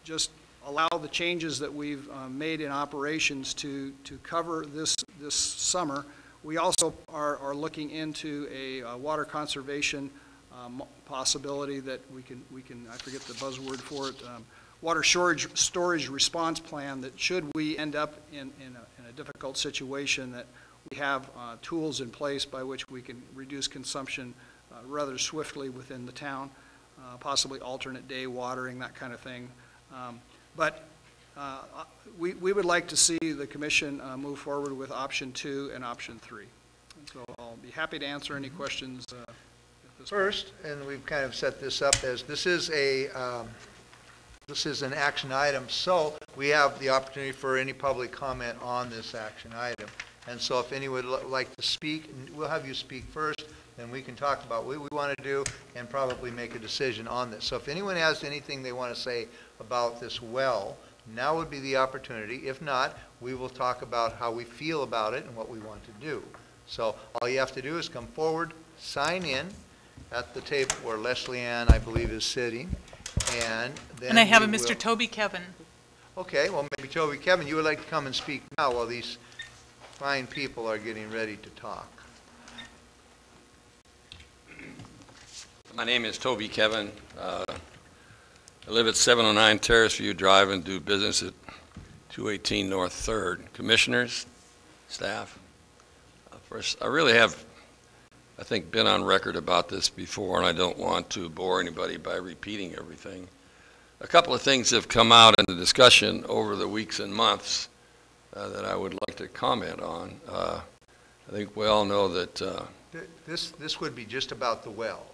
just allow the changes that we've made in operations to cover this summer. We also are looking into a water conservation possibility that we can I forget the buzzword for it, water storage response plan, that should we end up in a difficult situation, that we have tools in place by which we can reduce consumption rather swiftly within the town, possibly alternate day watering, that kind of thing. But we would like to see the commission move forward with option 2 and option 3. And so I'll be happy to answer any questions at this First, and we've kind of set this up as this is an action item, so we have the opportunity for any public comment on this action item. And so if anyone would like to speak, we'll have you speak first, then we can talk about what we want to do and probably make a decision on this. So if anyone has anything they want to say about this well, now would be the opportunity. If not, we will talk about how we feel about it and what we want to do. So all you have to do is come forward, sign in at the table where Leslie Ann, I believe, is sitting, and then And I have a we Mr. will- Toby Kevin. Okay, well, maybe Toby, Kevin, you would like to come and speak now while these fine people are getting ready to talk. My name is Toby Kevin. I live at 709 Terrace View Drive and do business at 218 North 3rd. Commissioners, staff, first, I really have, I think, been on record about this before, and I don't want to bore anybody by repeating everything. A couple of things have come out in the discussion over the weeks and months that I would like to comment on. I think we all know that This would be just about the well,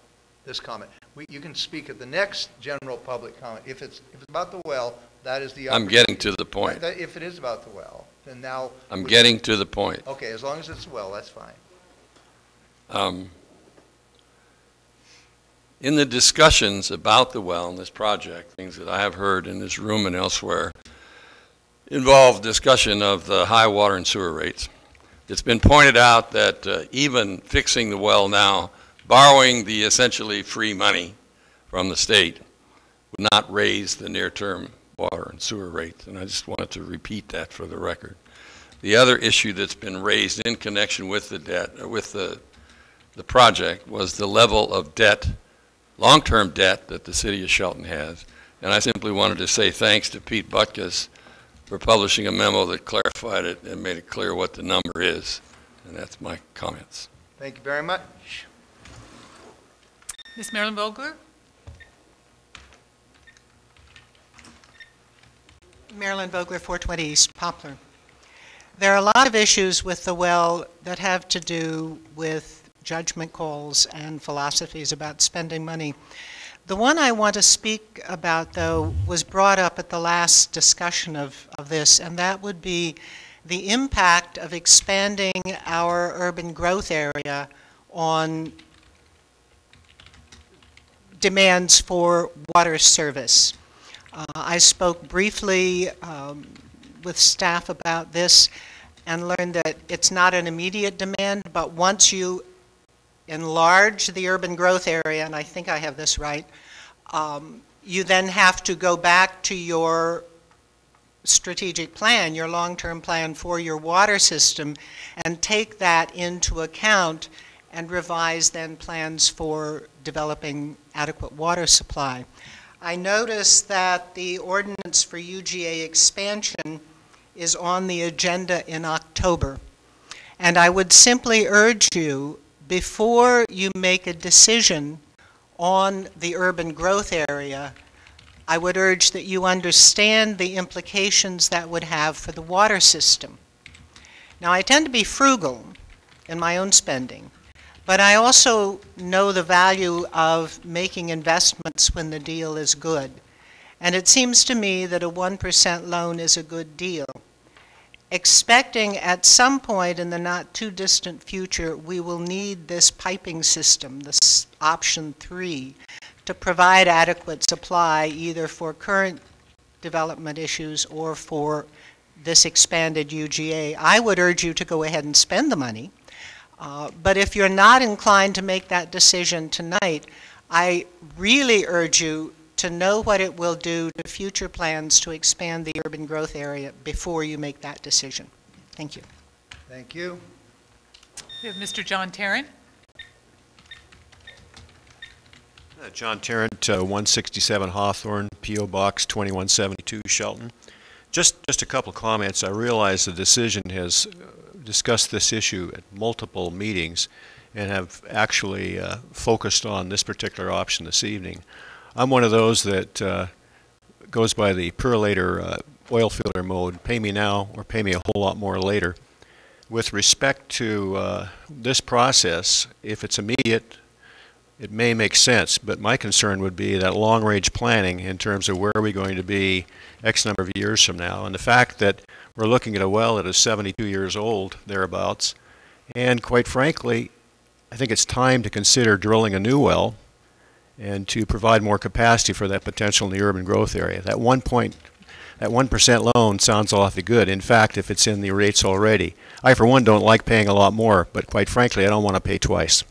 this comment. You can speak at the next general public comment. If it's about the well, that is the I'm opportunity. getting to the point. If it is about the well, then now. I'm getting to the point. Okay, as long as it's well, that's fine. In the discussions about the well and this project, things that I have heard in this room and elsewhere involve discussion of the high water and sewer rates. It's been pointed out that even fixing the well now, borrowing the essentially free money from the state, would not raise the near-term water and sewer rates, and I just wanted to repeat that for the record. The other issue that's been raised in connection with the debt, with the project, was the level of debt, long-term debt, that the city of Shelton has. And I simply wanted to say thanks to Pete Butkus for publishing a memo that clarified it and made it clear what the number is. And that's my comments. Thank you very much. Ms. Marilyn Vogler? Marilyn Vogler, 420 East Poplar. There are a lot of issues with the well that have to do with judgment calls and philosophies about spending money. The one I want to speak about, though, was brought up at the last discussion of this, and that would be the impact of expanding our urban growth area on demands for water service. I spoke briefly with staff about this and learned that it's not an immediate demand, but once you enlarge the urban growth area, and I think I have this right, you then have to go back to your strategic plan, your long-term plan for your water system, and take that into account and revise then plans for developing adequate water supply. I noticed that the ordinance for UGA expansion is on the agenda in October. And I would simply urge you, before you make a decision on the urban growth area, I would urge that you understand the implications that would have for the water system. Now, I tend to be frugal in my own spending, but I also know the value of making investments when the deal is good. And it seems to me that a 1% loan is a good deal. Expecting at some point in the not too distant future, we will need this piping system, this option 3, to provide adequate supply either for current development issues or for this expanded UGA. I would urge you to go ahead and spend the money. But if you're not inclined to make that decision tonight, I really urge you to know what it will do to future plans to expand the urban growth area before you make that decision. Thank you. Thank you. We have Mr. John Tarrant. John Tarrant, 167 Hawthorne, P.O. Box 2172, Shelton. Just a couple of comments. I realize the decision has discussed this issue at multiple meetings and have actually focused on this particular option this evening. I'm one of those that goes by the perlator oil filter mode, pay me now or pay me a whole lot more later. With respect to this process, if it's immediate, it may make sense, but my concern would be that long-range planning in terms of where are we going to be X number of years from now, and the fact that we're looking at a well that is 72 years old, thereabouts, and quite frankly, I think it's time to consider drilling a new well and to provide more capacity for that potential in the urban growth area. That 1% loan sounds awfully good. In fact, if it's in the rates already. I, for one, don't like paying a lot more, but quite frankly, I don't want to pay twice.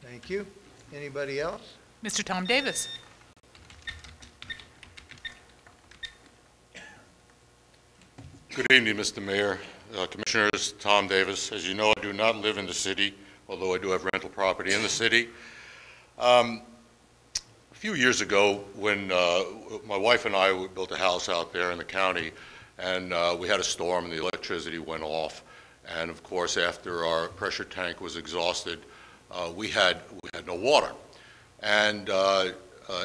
Thank you. Anybody else? Mr. Tom Davis. Good evening, Mr. Mayor, Commissioners. Tom Davis. As you know, I do not live in the city, although I do have rental property in the city. A few years ago, when my wife and I built a house out there in the county, and we had a storm and the electricity went off. And of course, after our pressure tank was exhausted, we had no water. And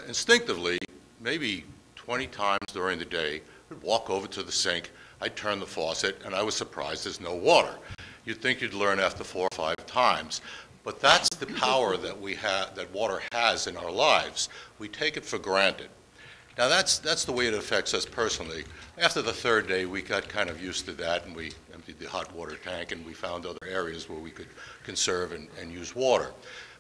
instinctively, maybe 20 times during the day, I'd walk over to the sink, I'd turn the faucet, and I was surprised there's no water. You'd think you'd learn after 4 or 5 times. But that's the power that we have, that water has in our lives. We take it for granted. Now that's the way it affects us personally. After the 3rd day, we got kind of used to that, and we emptied the hot water tank, and we found other areas where we could conserve and use water.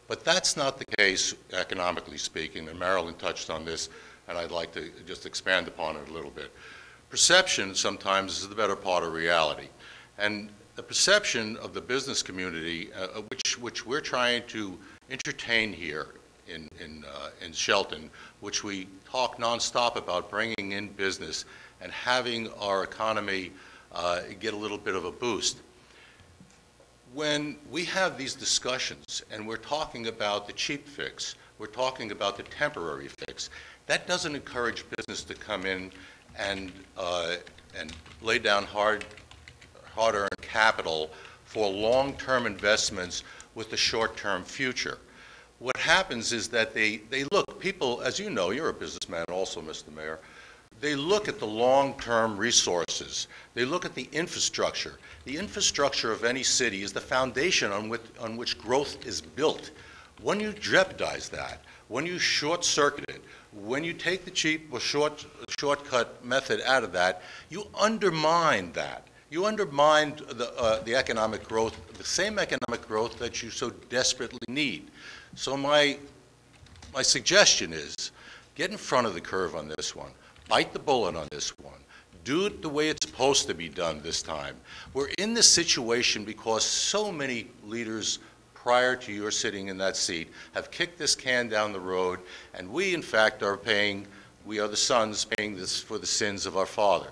But that's not the case, economically speaking, and Marilyn touched on this, and I'd like to just expand upon it a little bit. Perception sometimes is the better part of reality. And the perception of the business community, which we're trying to entertain here in Shelton, which we talk nonstop about bringing in business and having our economy get a little bit of a boost. When we have these discussions and we're talking about the cheap fix, we're talking about the temporary fix, that doesn't encourage business to come in and lay down hard-earned capital for long-term investments with a short-term future. What happens is that they look, people, as you know, you're a businessman also, Mr. Mayor, they look at the long-term resources. They look at the infrastructure. The infrastructure of any city is the foundation on which growth is built. When you jeopardize that, when you short-circuit it, when you take the cheap or shortcut method out of that, you undermine that. You undermine the economic growth, the same economic growth that you so desperately need. So my suggestion is Get in front of the curve on this one. Bite the bullet on this one. Do it the way it's supposed to be done this time. We're in this situation because so many leaders prior to your sitting in that seat have kicked this can down the road, and we, in fact, we are the sons paying this for the sins of our father.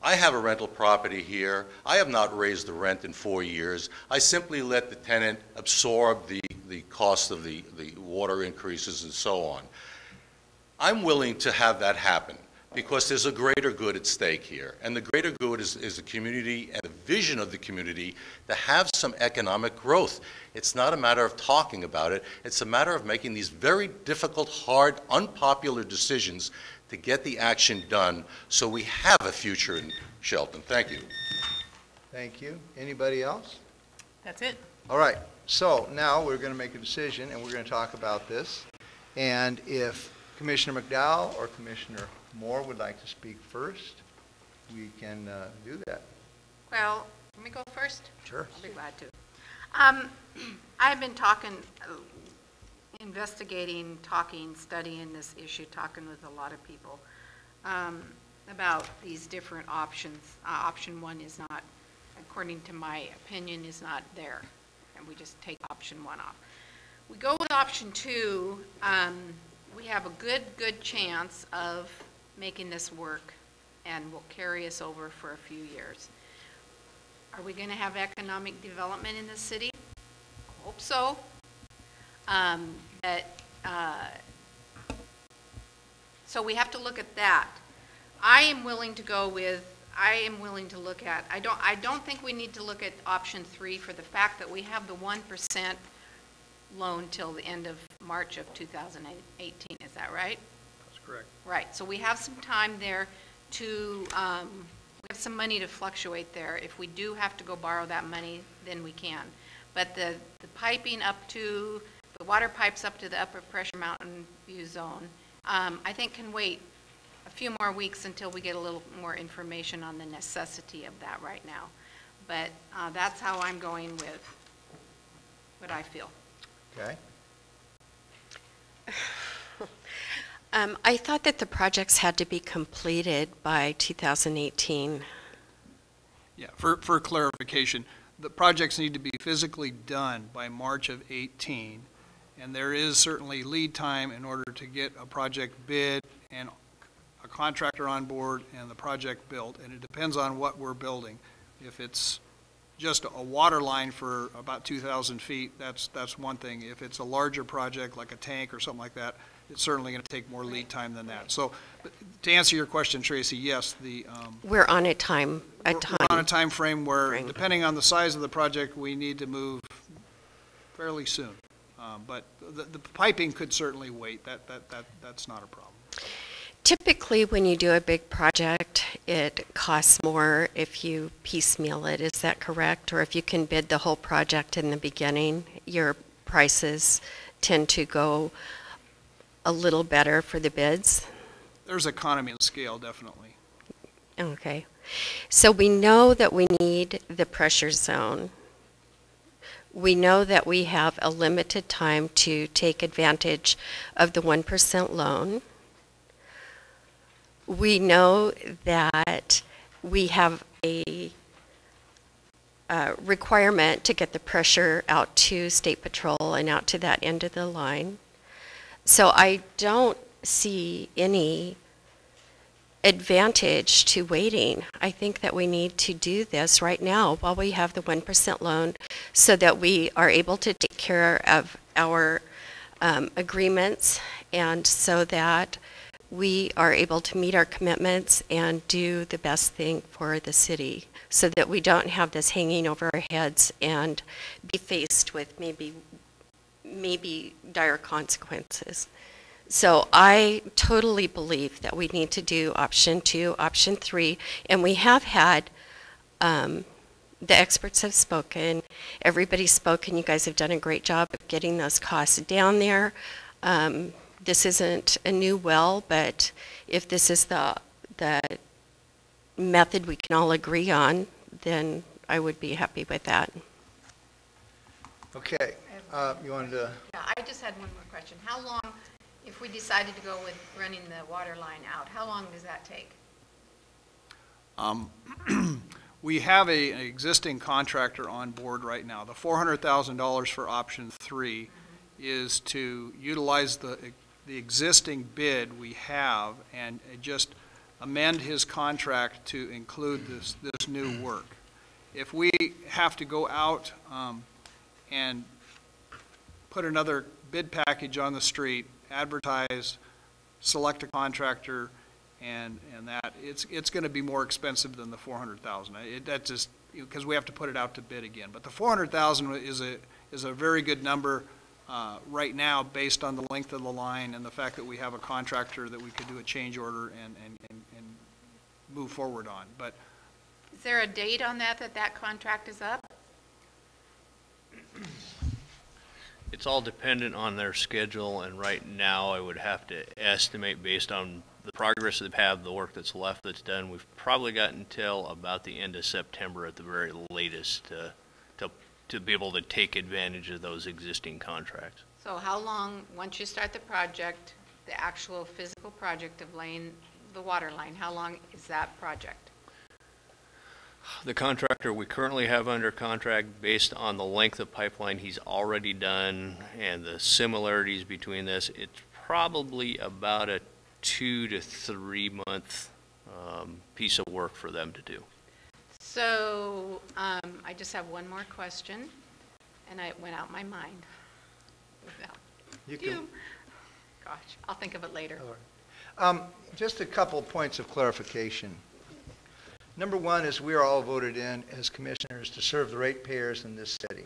I have a rental property here. I have not raised the rent in 4 years. I simply let the tenant absorb the cost of the water increases and so on. I'm willing to have that happen because there's a greater good at stake here. And the greater good is the community and the vision of the community to have some economic growth. It's not a matter of talking about it. It's a matter of making these very difficult, hard, unpopular decisions to get the action done so we have a future in Shelton. Thank you. Thank you. Anybody else? That's it. All right. So now we're going to make a decision, and we're going to talk about this. And if Commissioner McDowell or Commissioner Moore would like to speak first, we can do that. Well, let me go first. Sure. I'll be glad to. I've been investigating, studying this issue, talking with a lot of people about these different options. Option one is not, according to my opinion, is not there. And we just take option one off. We go with option two, we have a good chance of making this work and will carry us over for a few years. Are we going to have economic development in the city? I hope so. So we have to look at that. I am willing to look at, I don't think we need to look at option three for the fact that we have the 1% loan till the end of March of 2018. Is that right? That's correct. Right. So we have some time there to, we have some money to fluctuate there. If we do have to go borrow that money, then we can. But the piping up to, the water pipes up to the upper pressure mountain view zone, I think can wait a few more weeks until we get a little more information on the necessity of that right now. But that's how I'm going with what I feel. Okay. I thought that the projects had to be completed by 2018. Yeah, for clarification, the projects need to be physically done by March of 18, and there is certainly lead time in order to get a project bid and a contractor on board and the project built, and it depends on what we're building. If it's just a water line for about 2,000 feet, that's one thing. If it's a larger project like a tank or something like that, it's certainly going to take more lead time than that. So to answer your question, Tracy, yes, we're on a time. We're on a time frame where, depending on the size of the project, we need to move fairly soon. But the piping could certainly wait. That's not a problem. Typically, when you do a big project, it costs more if you piecemeal it. Is that correct? Or if you can bid the whole project in the beginning, your prices tend to go a little better for the bids? There's economy of scale, definitely. Okay. So we know that we need the pressure zone. We know that we have a limited time to take advantage of the 1% loan. We know that we have a requirement to get the pressure out to State Patrol and out to that end of the line. So I don't see any advantage to waiting. I think that we need to do this right now while we have the 1% loan so that we are able to take care of our agreements and so that we are able to meet our commitments and do the best thing for the city so that we don't have this hanging over our heads and be faced with maybe dire consequences. So I totally believe that we need to do option 2, option 3, and we have had, the experts have spoken, everybody's spoken, you guys have done a great job of getting those costs down there. This isn't a new well, but if this is the method we can all agree on, then I would be happy with that. Okay. You wanted to? Yeah, I just had one more question. How long If we decided to go with running the water line out, how long does that take? We have an existing contractor on board right now. The $400,000 for option 3 is to utilize the existing bid we have and just amend his contract to include this new work. If we have to go out and put another bid package on the street, advertise, select a contractor, and that, it's going to be more expensive than the $400,000. That just, because we have to put it out to bid again. But the $400,000 is a very good number right now, based on the length of the line and the fact that we have a contractor that we could do a change order and move forward on. But is there a date on that contract is up? It's all dependent on their schedule, and right now I would have to estimate based on the progress they've had, the work that's left that's done. We've probably got until about the end of September at the very latest to be able to take advantage of those existing contracts. So how long, once you start the project, the actual physical project of laying the water line, how long is that project? The contractor we currently have under contract, based on the length of pipeline he's already done and the similarities between this, it's probably about a 2 to 3 month piece of work for them to do. So I just have one more question, and it went out my mind. Gosh, I'll think of it later. Just a couple of points of clarification. Number one is we are all voted in as commissioners to serve the ratepayers in this city.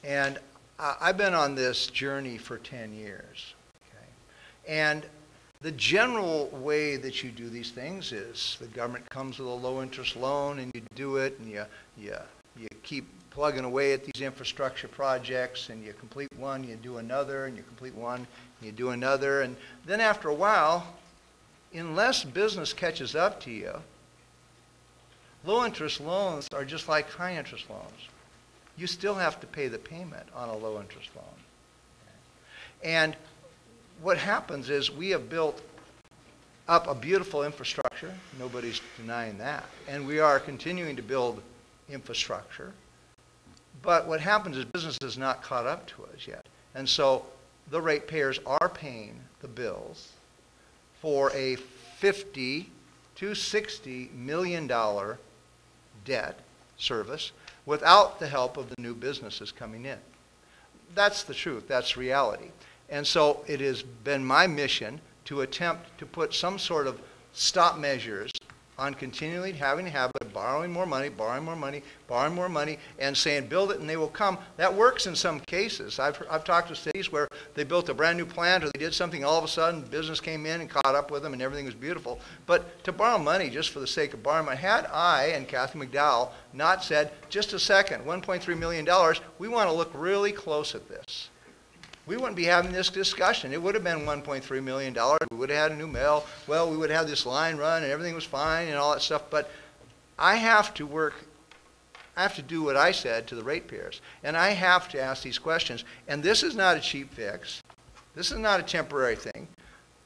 And I've been on this journey for 10 years. Okay? And the general way that you do these things is the government comes with a low-interest loan, and you do it, and you keep plugging away at these infrastructure projects, and you complete one, you do another, and you complete one, you do another. And then after a while, unless business catches up to you, low-interest loans are just like high-interest loans. You still have to pay the payment on a low-interest loan. And what happens is we have built up a beautiful infrastructure. Nobody's denying that. And we are continuing to build infrastructure. But what happens is business is not caught up to us yet. And so the ratepayers are paying the bills for a $50 to $60 million debt service without the help of the new businesses coming in. That's the truth. That's reality. And so it has been my mission to attempt to put some sort of stop measures on continually having a habit of borrowing more money, borrowing more money, borrowing more money, and saying, build it and they will come. That works in some cases. I've talked to cities where they built a brand new plant or they did something, all of a sudden business came in and caught up with them and everything was beautiful. But to borrow money just for the sake of borrowing money, had I and Kathy McDowell not said, just a second, $1.3 million, we want to look really close at this, we wouldn't be having this discussion. It would have been $1.3 million. We would have had a new mill. Well, we would have this line run and everything was fine and all that stuff. But I have to work, I have to do what I said to the ratepayers. And I have to ask these questions. And this is not a cheap fix. This is not a temporary thing.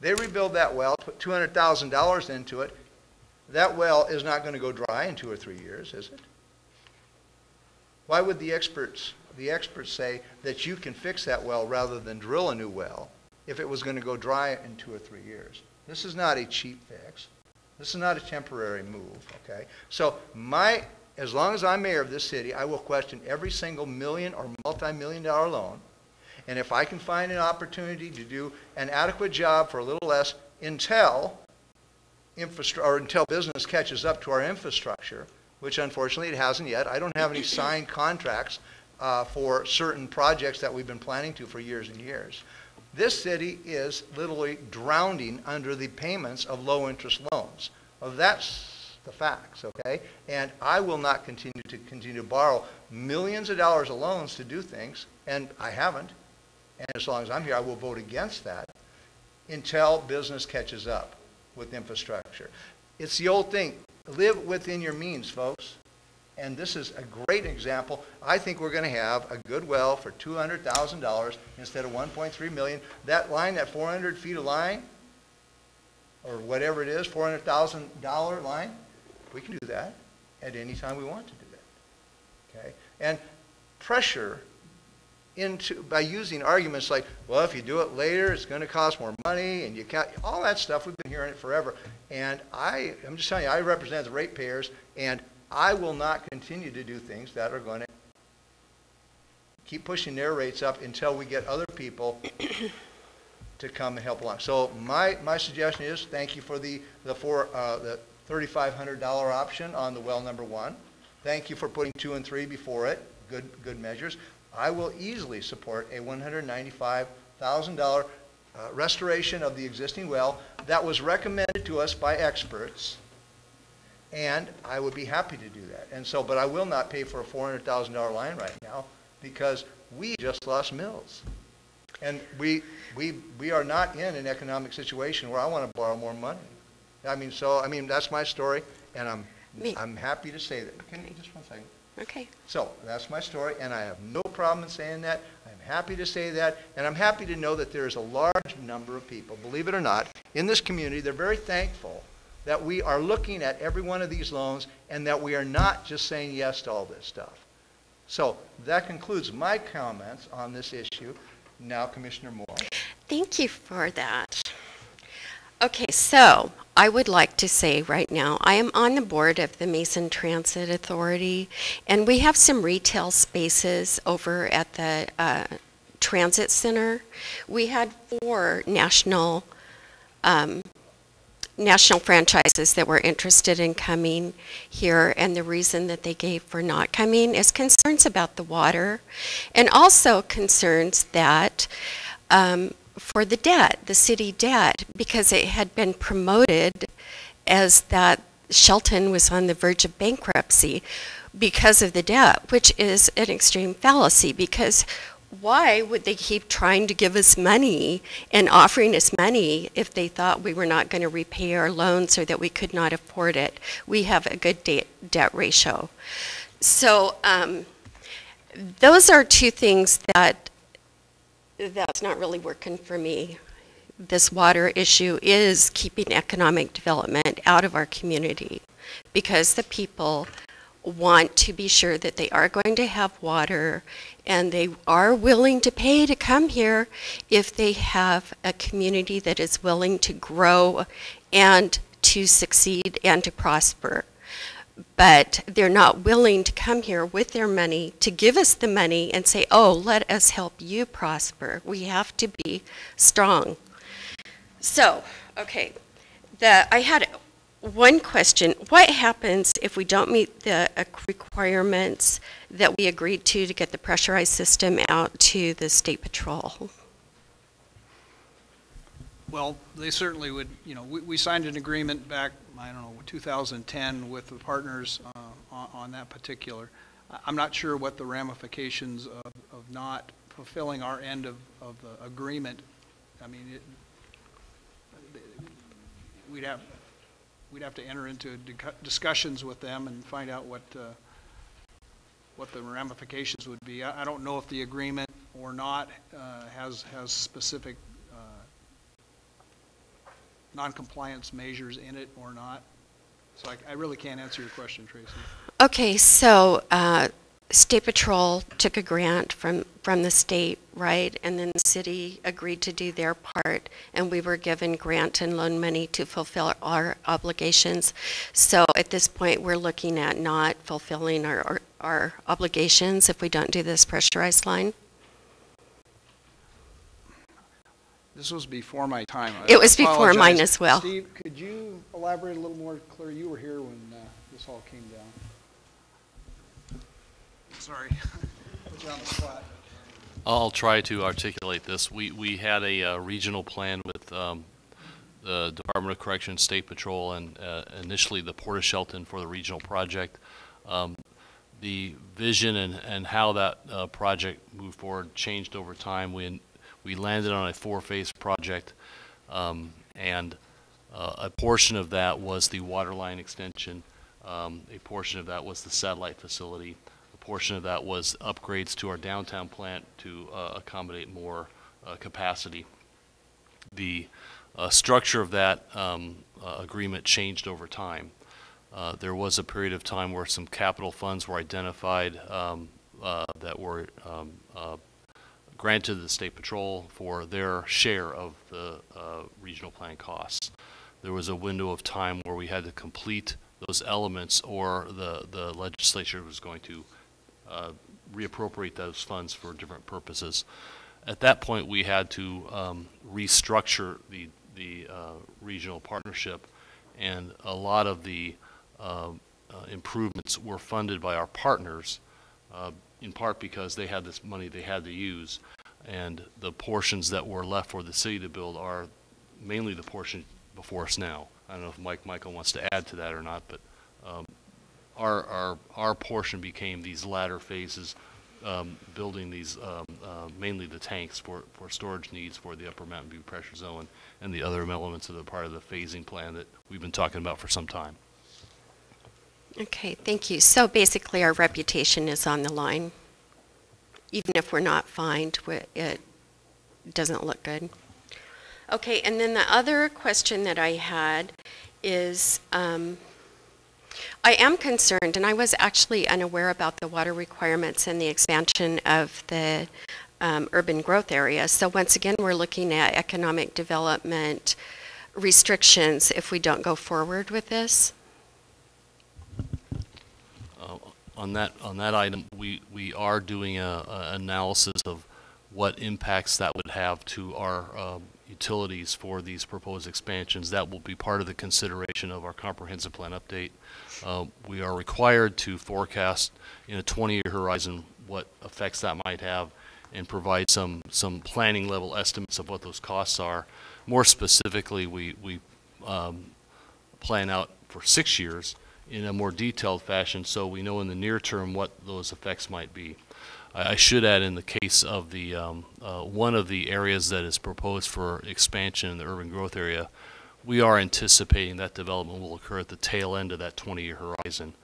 They rebuild that well, put $200,000 into it. That well is not going to go dry in 2 or 3 years, is it? Why would the experts say that you can fix that well rather than drill a new well if it was going to go dry in 2 or 3 years? This is not a cheap fix. This is not a temporary move, okay? So as long as I'm mayor of this city, I will question every single million or multi-million-dollar loan. And if I can find an opportunity to do an adequate job for a little less until business catches up to our infrastructure, which unfortunately it hasn't yet. I don't have any signed contracts for certain projects that we've been planning to for years and years. This city is literally drowning under the payments of low-interest loans. Well, that's the facts, okay? And I will not continue to borrow millions of dollars of loans to do things, and I haven't. And as long as I'm here, I will vote against that until business catches up with infrastructure. It's the old thing. Live within your means, folks. And this is a great example. I think we're going to have a good well for $200,000 instead of $1.3 million. That line, that 400 feet of line, or whatever it is, $400,000 line, we can do that at any time we want to do that. Okay? And pressure by using arguments like, well, if you do it later, it's going to cost more money, and you can't, all that stuff, we've been hearing it forever. And I'm just telling you, I represent the ratepayers, and I will not continue to do things that are going to keep pushing their rates up until we get other people to come and help along. So my suggestion is, thank you for the $3,500 option on the well number 1. Thank you for putting 2 and 3 before it. Good measures. I will easily support a $195,000 restoration of the existing well that was recommended to us by experts, and I would be happy to do that. And so, but I will not pay for a $400,000 line right now because we just lost mills, and we are not in an economic situation where I want to borrow more money. I mean, that's my story, and I'm happy to say that. Can you just one second? Okay. So that's my story, and I have no problem in saying that. I'm happy to say that, and I'm happy to know that there is a large number of people, believe it or not, in this community. They're very thankful that we are looking at every one of these loans and that we are not just saying yes to all this stuff. So that concludes my comments on this issue. Now, Commissioner Moore. Thank you for that. Okay, so I would like to say right now, I am on the board of the Mason Transit Authority, and we have some retail spaces over at the Transit Center. We had 4 national franchises that were interested in coming here, and the reason that they gave for not coming is concerns about the water, and also concerns that for the debt, the city debt, because it had been promoted as that Shelton was on the verge of bankruptcy because of the debt, which is an extreme fallacy, because why would they keep trying to give us money and offering us money if they thought we were not going to repay our loans or that we could not afford it? We have a good debt ratio. So those are 2 things that's not really working for me. This water issue is keeping economic development out of our community because the people want to be sure that they are going to have water, and they are willing to pay to come here if they have a community that is willing to grow and to succeed and to prosper. But they're not willing to come here with their money to give us the money and say, oh, let us help you prosper. We have to be strong. So, okay, I had one question. What happens if we don't meet the requirements that we agreed to get the pressurized system out to the State Patrol? Well, they certainly would, we signed an agreement back, 2010 with the partners on that particular. I'm not sure what the ramifications of not fulfilling our end of the agreement. I mean, we'd have to enter into discussions with them and find out what the ramifications would be. I don't know if the agreement or not has specific non-compliance measures in it or not. So I really can't answer your question, Tracy. Okay, so State Patrol took a grant from the state, right? And then the city agreed to do their part, and we were given grant and loan money to fulfill our obligations. So at this point, we're looking at not fulfilling our obligations if we don't do this pressurized line. This was before my time. It was before mine as well. Steve, could you elaborate a little more clear? You were here when this all came down. Sorry, put you on the spot. I'll try to articulate this. We had a regional plan with the Department of Corrections, State Patrol, and initially the Port of Shelton for the regional project. The vision and how that project moved forward changed over time. We landed on a 4-phase project, and a portion of that was the water line extension A portion of that was the satellite facility. A portion of that was upgrades to our downtown plant to accommodate more capacity. The structure of that agreement changed over time. There was a period of time where some capital funds were identified that were granted to the State Patrol for their share of the regional plan costs. There was a window of time where we had to complete those elements, or the legislature was going to reappropriate those funds for different purposes. At that point, we had to restructure the regional partnership, and a lot of the improvements were funded by our partners, in part because they had this money they had to use, and the portions that were left for the city to build are mainly the portion before us now. I don't know if Michael wants to add to that or not, but our portion became these latter phases, building these mainly the tanks for storage needs for the Upper Mountain View pressure zone and the other elements of the part of the phasing plan that we've been talking about for some time. Okay, thank you. So basically our reputation is on the line. Even if we're not fined, it doesn't look good. Okay, and then the other question that I had is, I am concerned, and I was actually unaware about the water requirements and the expansion of the urban growth area. So once again, we're looking at economic development restrictions if we don't go forward with this. On that item, we are doing a analysis of what impacts that would have to our utilities for these proposed expansions. That will be part of the consideration of our comprehensive plan update. We are required to forecast in a 20-year horizon what effects that might have and provide some planning level estimates of what those costs are. More specifically, we plan out for 6 years in a more detailed fashion, so we know in the near term what those effects might be. I should add, in the case of the one of the areas that is proposed for expansion in the urban growth area, we are anticipating that development will occur at the tail end of that 20-year horizon.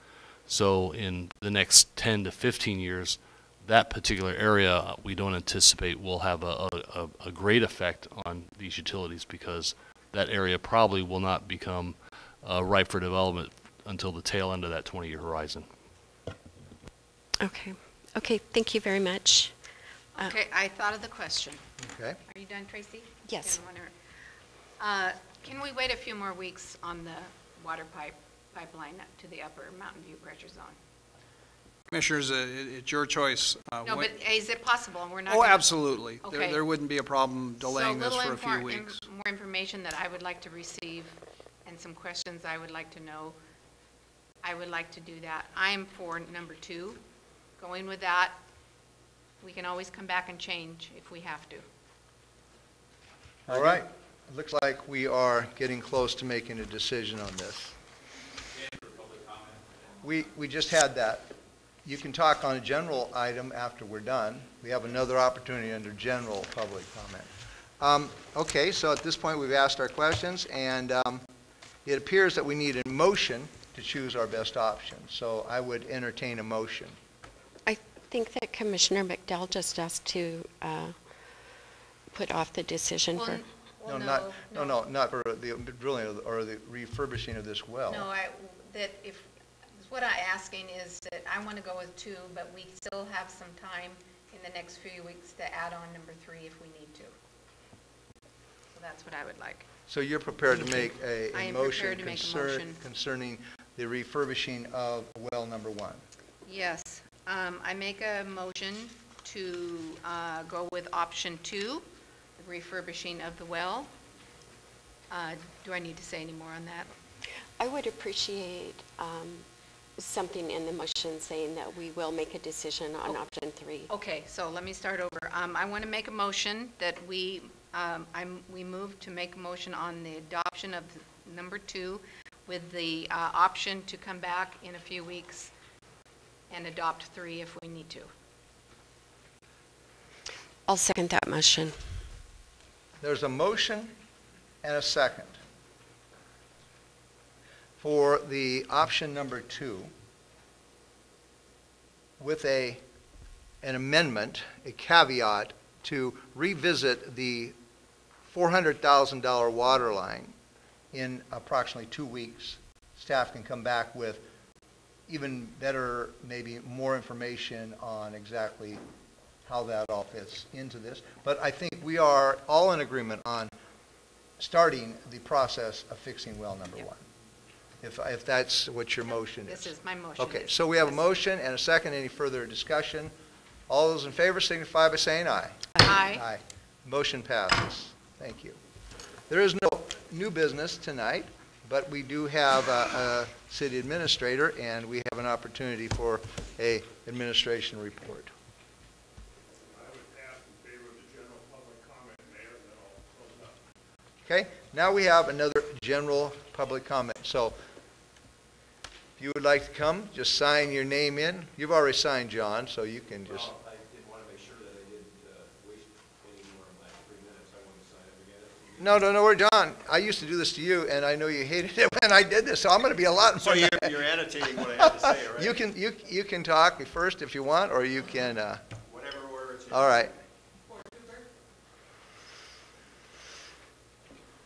So in the next 10 to 15 years, that particular area we don't anticipate will have a great effect on these utilities, because that area probably will not become ripe for development until the tail end of that 20-year horizon. Okay. Okay, thank you very much. Okay, I thought of the question. Okay. Are you done, Tracy? Yes. Can we wait a few more weeks on the water pipeline to the Upper Mountain View pressure zone? Commissioners, it's your choice. No, but is it possible? We're not. Oh, absolutely. Okay. There wouldn't be a problem delaying this for a few So weeks. more information that I would like to receive and some questions I would like to know. I would like to do that. I'm for number 2. Going with that. We can always come back and change if we have to. All right. It looks like we are getting close to making a decision on this. We just had that. You can talk on a general item after we're done. We have another opportunity under general public comment. Okay, so at this point we've asked our questions, and it appears that we need a motion to choose our best option. So I would entertain a motion. I think that Commissioner McDowell just asked to put off the decision for... Well, not for the drilling or the refurbishing of this well. No, what I'm asking is that I want to go with 2, but we still have some time in the next few weeks to add on number 3 if we need to. So that's what I would like. So you're prepared to make a motion motion concerning the refurbishing of well number 1? Yes. I make a motion to go with option 2, the refurbishing of the well. Do I need to say any more on that? I would appreciate something in the motion saying that we will make a decision on option 3. Okay, so let me start over. I want to make a motion that we move to make a motion on the adoption of number 2 with the option to come back in a few weeks and adopt 3 if we need to. I'll second that motion. There's a motion and a second. for the option number 2 with an amendment, a caveat, to revisit the $400,000 water line in approximately 2 weeks. Staff can come back with even better, maybe more information on exactly how that all fits into this. But I think we are all in agreement on starting the process of fixing well number 1. If that's what your motion is. This is my motion. Okay, so we have a motion and a second. Any further discussion? All those in favor signify by saying aye. Aye. Aye. Motion passes. Thank you. There is no new business tonight, but we do have a city administrator, and we have an opportunity for a administration report. I would ask in favor of the general public comment, Mayor, and then I'll close up. Okay, now we have another general public comment. So if you would like to come, just sign your name in. You've already signed, John, so you can just. Well, I did want to make sure that I didn't waste any more of my 3 minutes. I want to sign every minute. No, John, I used to do this to you, and I know you hated it when I did this, so I'm going to be a lot more. So you're annotating what I have to say, right? You can talk first if you want, or you can. Whatever order it's in. All right.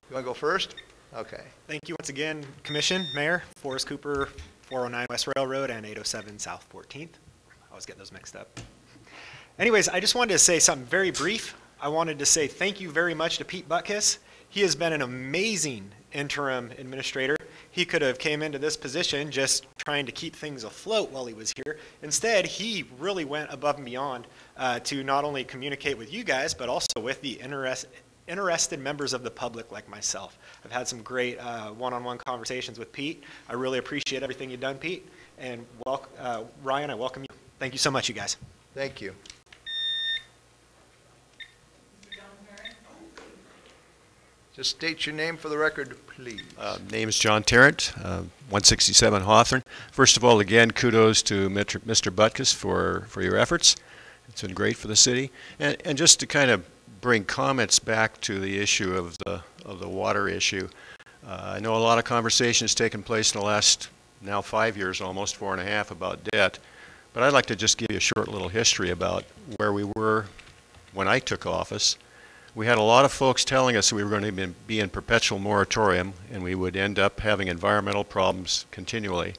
You want to go first? Okay. Thank you once again, Commission, Mayor, Forrest Cooper, 409 West Railroad and 807 South 14th. I always get those mixed up. Anyways, I just wanted to say something very brief. I wanted to say thank you very much to Pete Butkus. He has been an amazing interim administrator. He could have came into this position just trying to keep things afloat while he was here. Instead, he really went above and beyond to not only communicate with you guys, but also with the interested members of the public like myself. I've had some great one-on-one conversations with Pete. I really appreciate everything you've done, Pete. And Ryan, I welcome you. Thank you so much, you guys. Thank you. Just state your name for the record, please. Name is John Tarrant, 167 Hawthorne. First of all, again, kudos to Mr. Butkus for your efforts. It's been great for the city. And just to kind of bring comments back to the issue of the water issue, I know a lot of conversation has taken place in the last now 5 years, almost 4.5, about debt. But I'd like to just give you a short little history about where we were when I took office. We had a lot of folks telling us we were going to be in perpetual moratorium and we would end up having environmental problems continually.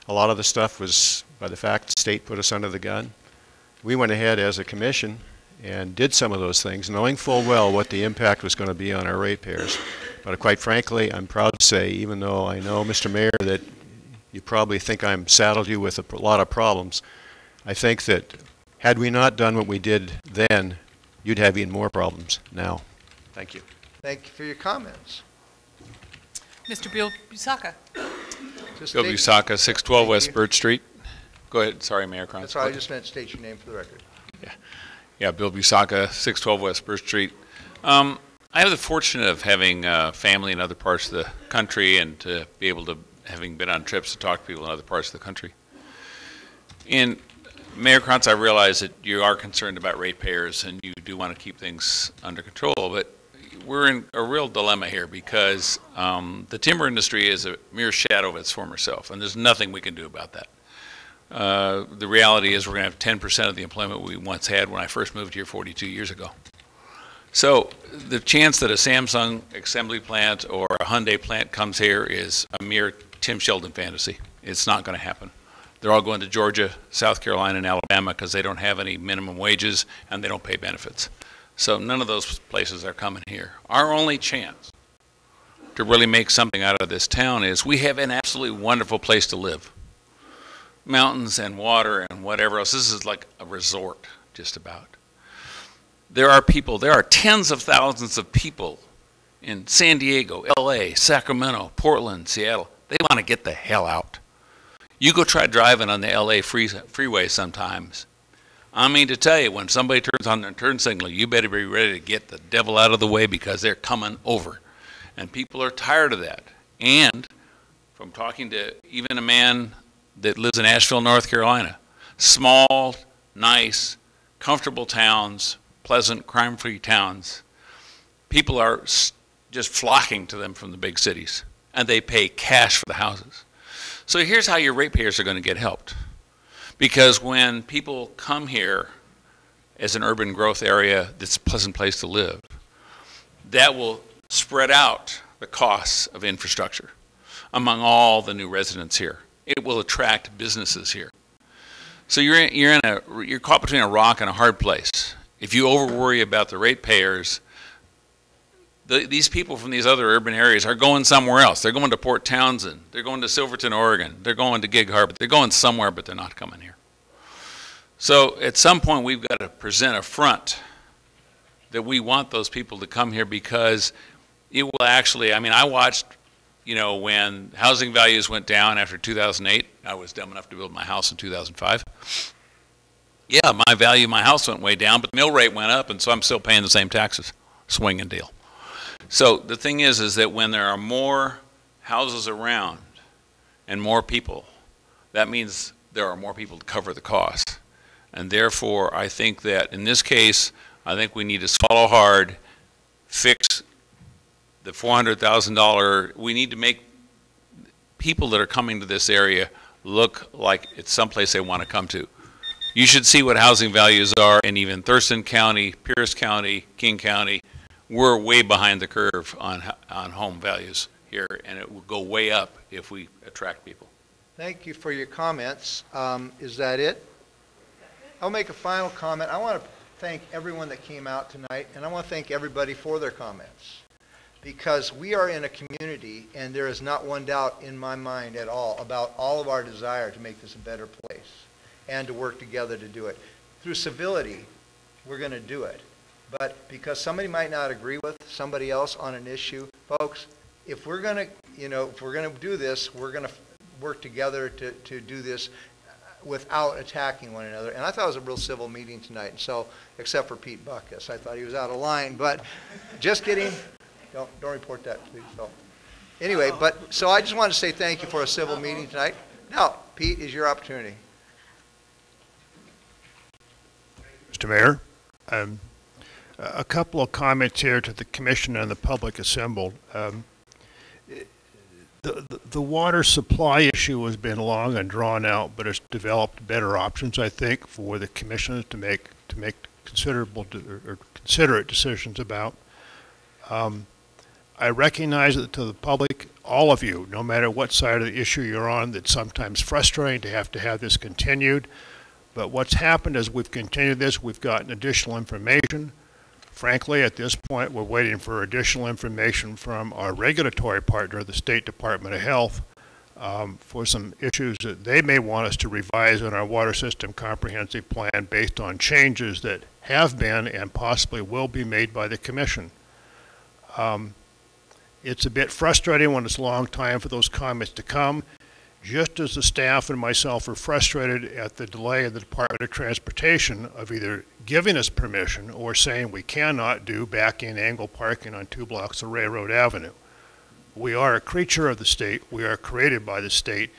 A lot of the stuff was by the fact the state put us under the gun. We went ahead as a commission and did some of those things, knowing full well what the impact was going to be on our ratepayers. But quite frankly, I'm proud to say, even though I know, Mr. Mayor, that you probably think I'm saddled you with a lot of problems, I think that had we not done what we did then, you'd have even more problems now. Thank you. Thank you for your comments. Mr. Bill Busaka. Bill Busaka, 612 West Birch Street. Go ahead. Sorry, Mayor Cron. That's all. I just meant state your name for the record. Yeah, Bill Busaka, 612 West Birch Street. I have the fortune of having family in other parts of the country and to be able to, having been on trips to talk to people in other parts of the country. And Mayor Krantz, I realize that you are concerned about ratepayers and you do want to keep things under control, but we're in a real dilemma here because the timber industry is a mere shadow of its former self, and there's nothing we can do about that. The reality is we're going to have 10% of the employment we once had when I first moved here 42 years ago. So the chance that a Samsung assembly plant or a Hyundai plant comes here is a mere Tim Sheldon fantasy. It's not going to happen. They're all going to Georgia, South Carolina, and Alabama because they don't have any minimum wages and they don't pay benefits. So none of those places are coming here. Our only chance to really make something out of this town is we have an absolutely wonderful place to live. Mountains and water and whatever else. This is like a resort, just about. There are people, there are tens of thousands of people in San Diego, LA, Sacramento, Portland, Seattle. They want to get the hell out. You go try driving on the LA freeway sometimes. I mean to tell you, when somebody turns on their turn signal, you better be ready to get the devil out of the way because they're coming over. And people are tired of that. And from talking to even a man that lives in Asheville, North Carolina, small, nice, comfortable towns, pleasant, crime-free towns, people are just flocking to them from the big cities. and they pay cash for the houses. So here's how your ratepayers are going to get helped. Because when people come here as an urban growth area that's a pleasant place to live, that will spread out the costs of infrastructure among all the new residents here. It will attract businesses here. So you're caught between a rock and a hard place. If you over worry about the ratepayers, these people from these other urban areas are going somewhere else. They're going to Port Townsend. They're going to Silverton, Oregon. They're going to Gig Harbor. They're going somewhere, but they're not coming here. So at some point, we've got to present a front that we want those people to come here, because it will actually, I mean, I watched, you know, when housing values went down after 2008. I was dumb enough to build my house in 2005. Yeah, my value of my house went way down, but the mill rate went up, and so I'm still paying the same taxes. Swinging deal. So the thing is that when there are more houses around and more people, that means there are more people to cover the cost. And therefore, I think that in this case, I think we need to swallow hard, fix the $400,000. We need to make people that are coming to this area look like it's someplace they want to come to. You should see what housing values are in even Thurston County, Pierce County, King County. We're way behind the curve on home values here, and it will go way up if we attract people. Thank you for your comments. Is that it? I'll make a final comment. I want to thank everyone that came out tonight, and I want to thank everybody for their comments, because we are in a community, and there is not one doubt in my mind at all about all of our desire to make this a better place and to work together to do it. Through civility, we're going to do it. But because somebody might not agree with somebody else on an issue, folks, if we're going to, if we're going to do this, we're going to work together to do this without attacking one another. And I thought it was a real civil meeting tonight. And so, except for Pete Buckus, I thought he was out of line. But just kidding. Don't report that, please. So, anyway, so I just wanted to say thank you for a civil meeting tonight. Now, Pete, is your opportunity. Mr. Mayor, a couple of comments here to the commission and the public assembled. The water supply issue has been long and drawn out, but it's developed better options, I think, for the commissioners to make considerate decisions about. I recognize that to the public, all of you, no matter what side of the issue you're on, that's sometimes frustrating to have this continued. But what's happened is we've continued this, we've gotten additional information. Frankly, at this point, we're waiting for additional information from our regulatory partner, the State Department of Health, for some issues that they may want us to revise in our water system comprehensive plan based on changes that have been and possibly will be made by the Commission. It's a bit frustrating when it's a long time for those comments to come. Just as the staff and myself are frustrated at the delay of the Department of Transportation of either giving us permission or saying we cannot do back-in angle parking on 2 blocks of Railroad Avenue. We are a creature of the state, we are created by the state,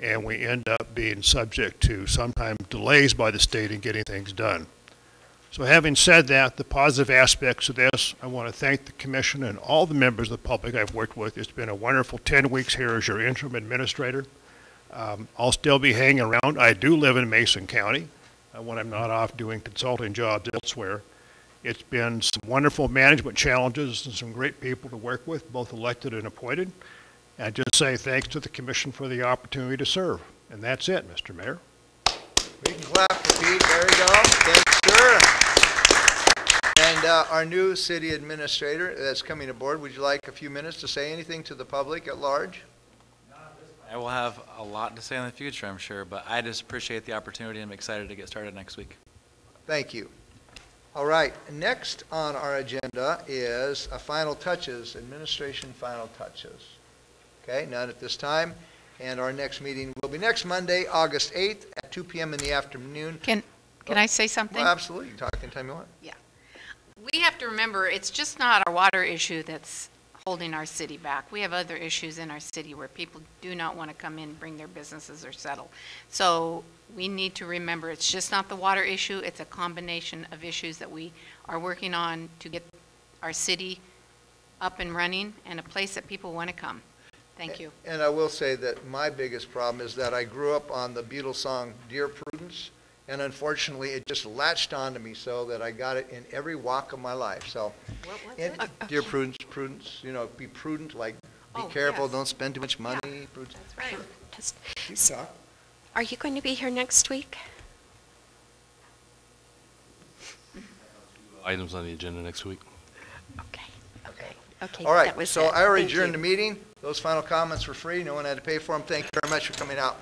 and we end up being subject to sometimes delays by the state in getting things done. So having said that, the positive aspects of this, I want to thank the Commission and all the members of the public I've worked with. It's been a wonderful 10 weeks here as your interim administrator. I'll still be hanging around. I do live in Mason County when I'm not off doing consulting jobs elsewhere. It's been some wonderful management challenges and some great people to work with, both elected and appointed. And I just say thanks to the Commission for the opportunity to serve. And that's it, Mr. Mayor. We can clap for Pete. There you go. Thanks, sir. And our new city administrator that's coming aboard, would you like a few minutes to say anything to the public at large? I will have a lot to say in the future, I'm sure, but I just appreciate the opportunity and I'm excited to get started next week. Thank you. All right, next on our agenda is final touches, administration final touches. Okay, none at this time. And our next meeting will be next Monday, August 8th at 2 p.m. in the afternoon. Can I say something? Well, absolutely. You can talk anytime you want. Yeah. We have to remember, it's just not our water issue that's holding our city back. We have other issues in our city where people do not want to come in, bring their businesses or settle. So we need to remember it's just not the water issue, it's a combination of issues that we are working on to get our city up and running and a place that people want to come. Thank you. And I will say that my biggest problem is that I grew up on the Beatles song Dear Prudence, and unfortunately it just latched onto me so that I got it in every walk of my life. So, Dear Prudence, Prudence, you know, be prudent, like be careful, yes. don't spend too much money. Prudence. That's right. Are you going to be here next week? Items on the agenda next week. Okay. All right, that was so it. I already Thank adjourned you. the meeting. Those final comments were free. No one had to pay for them. Thank you very much for coming out.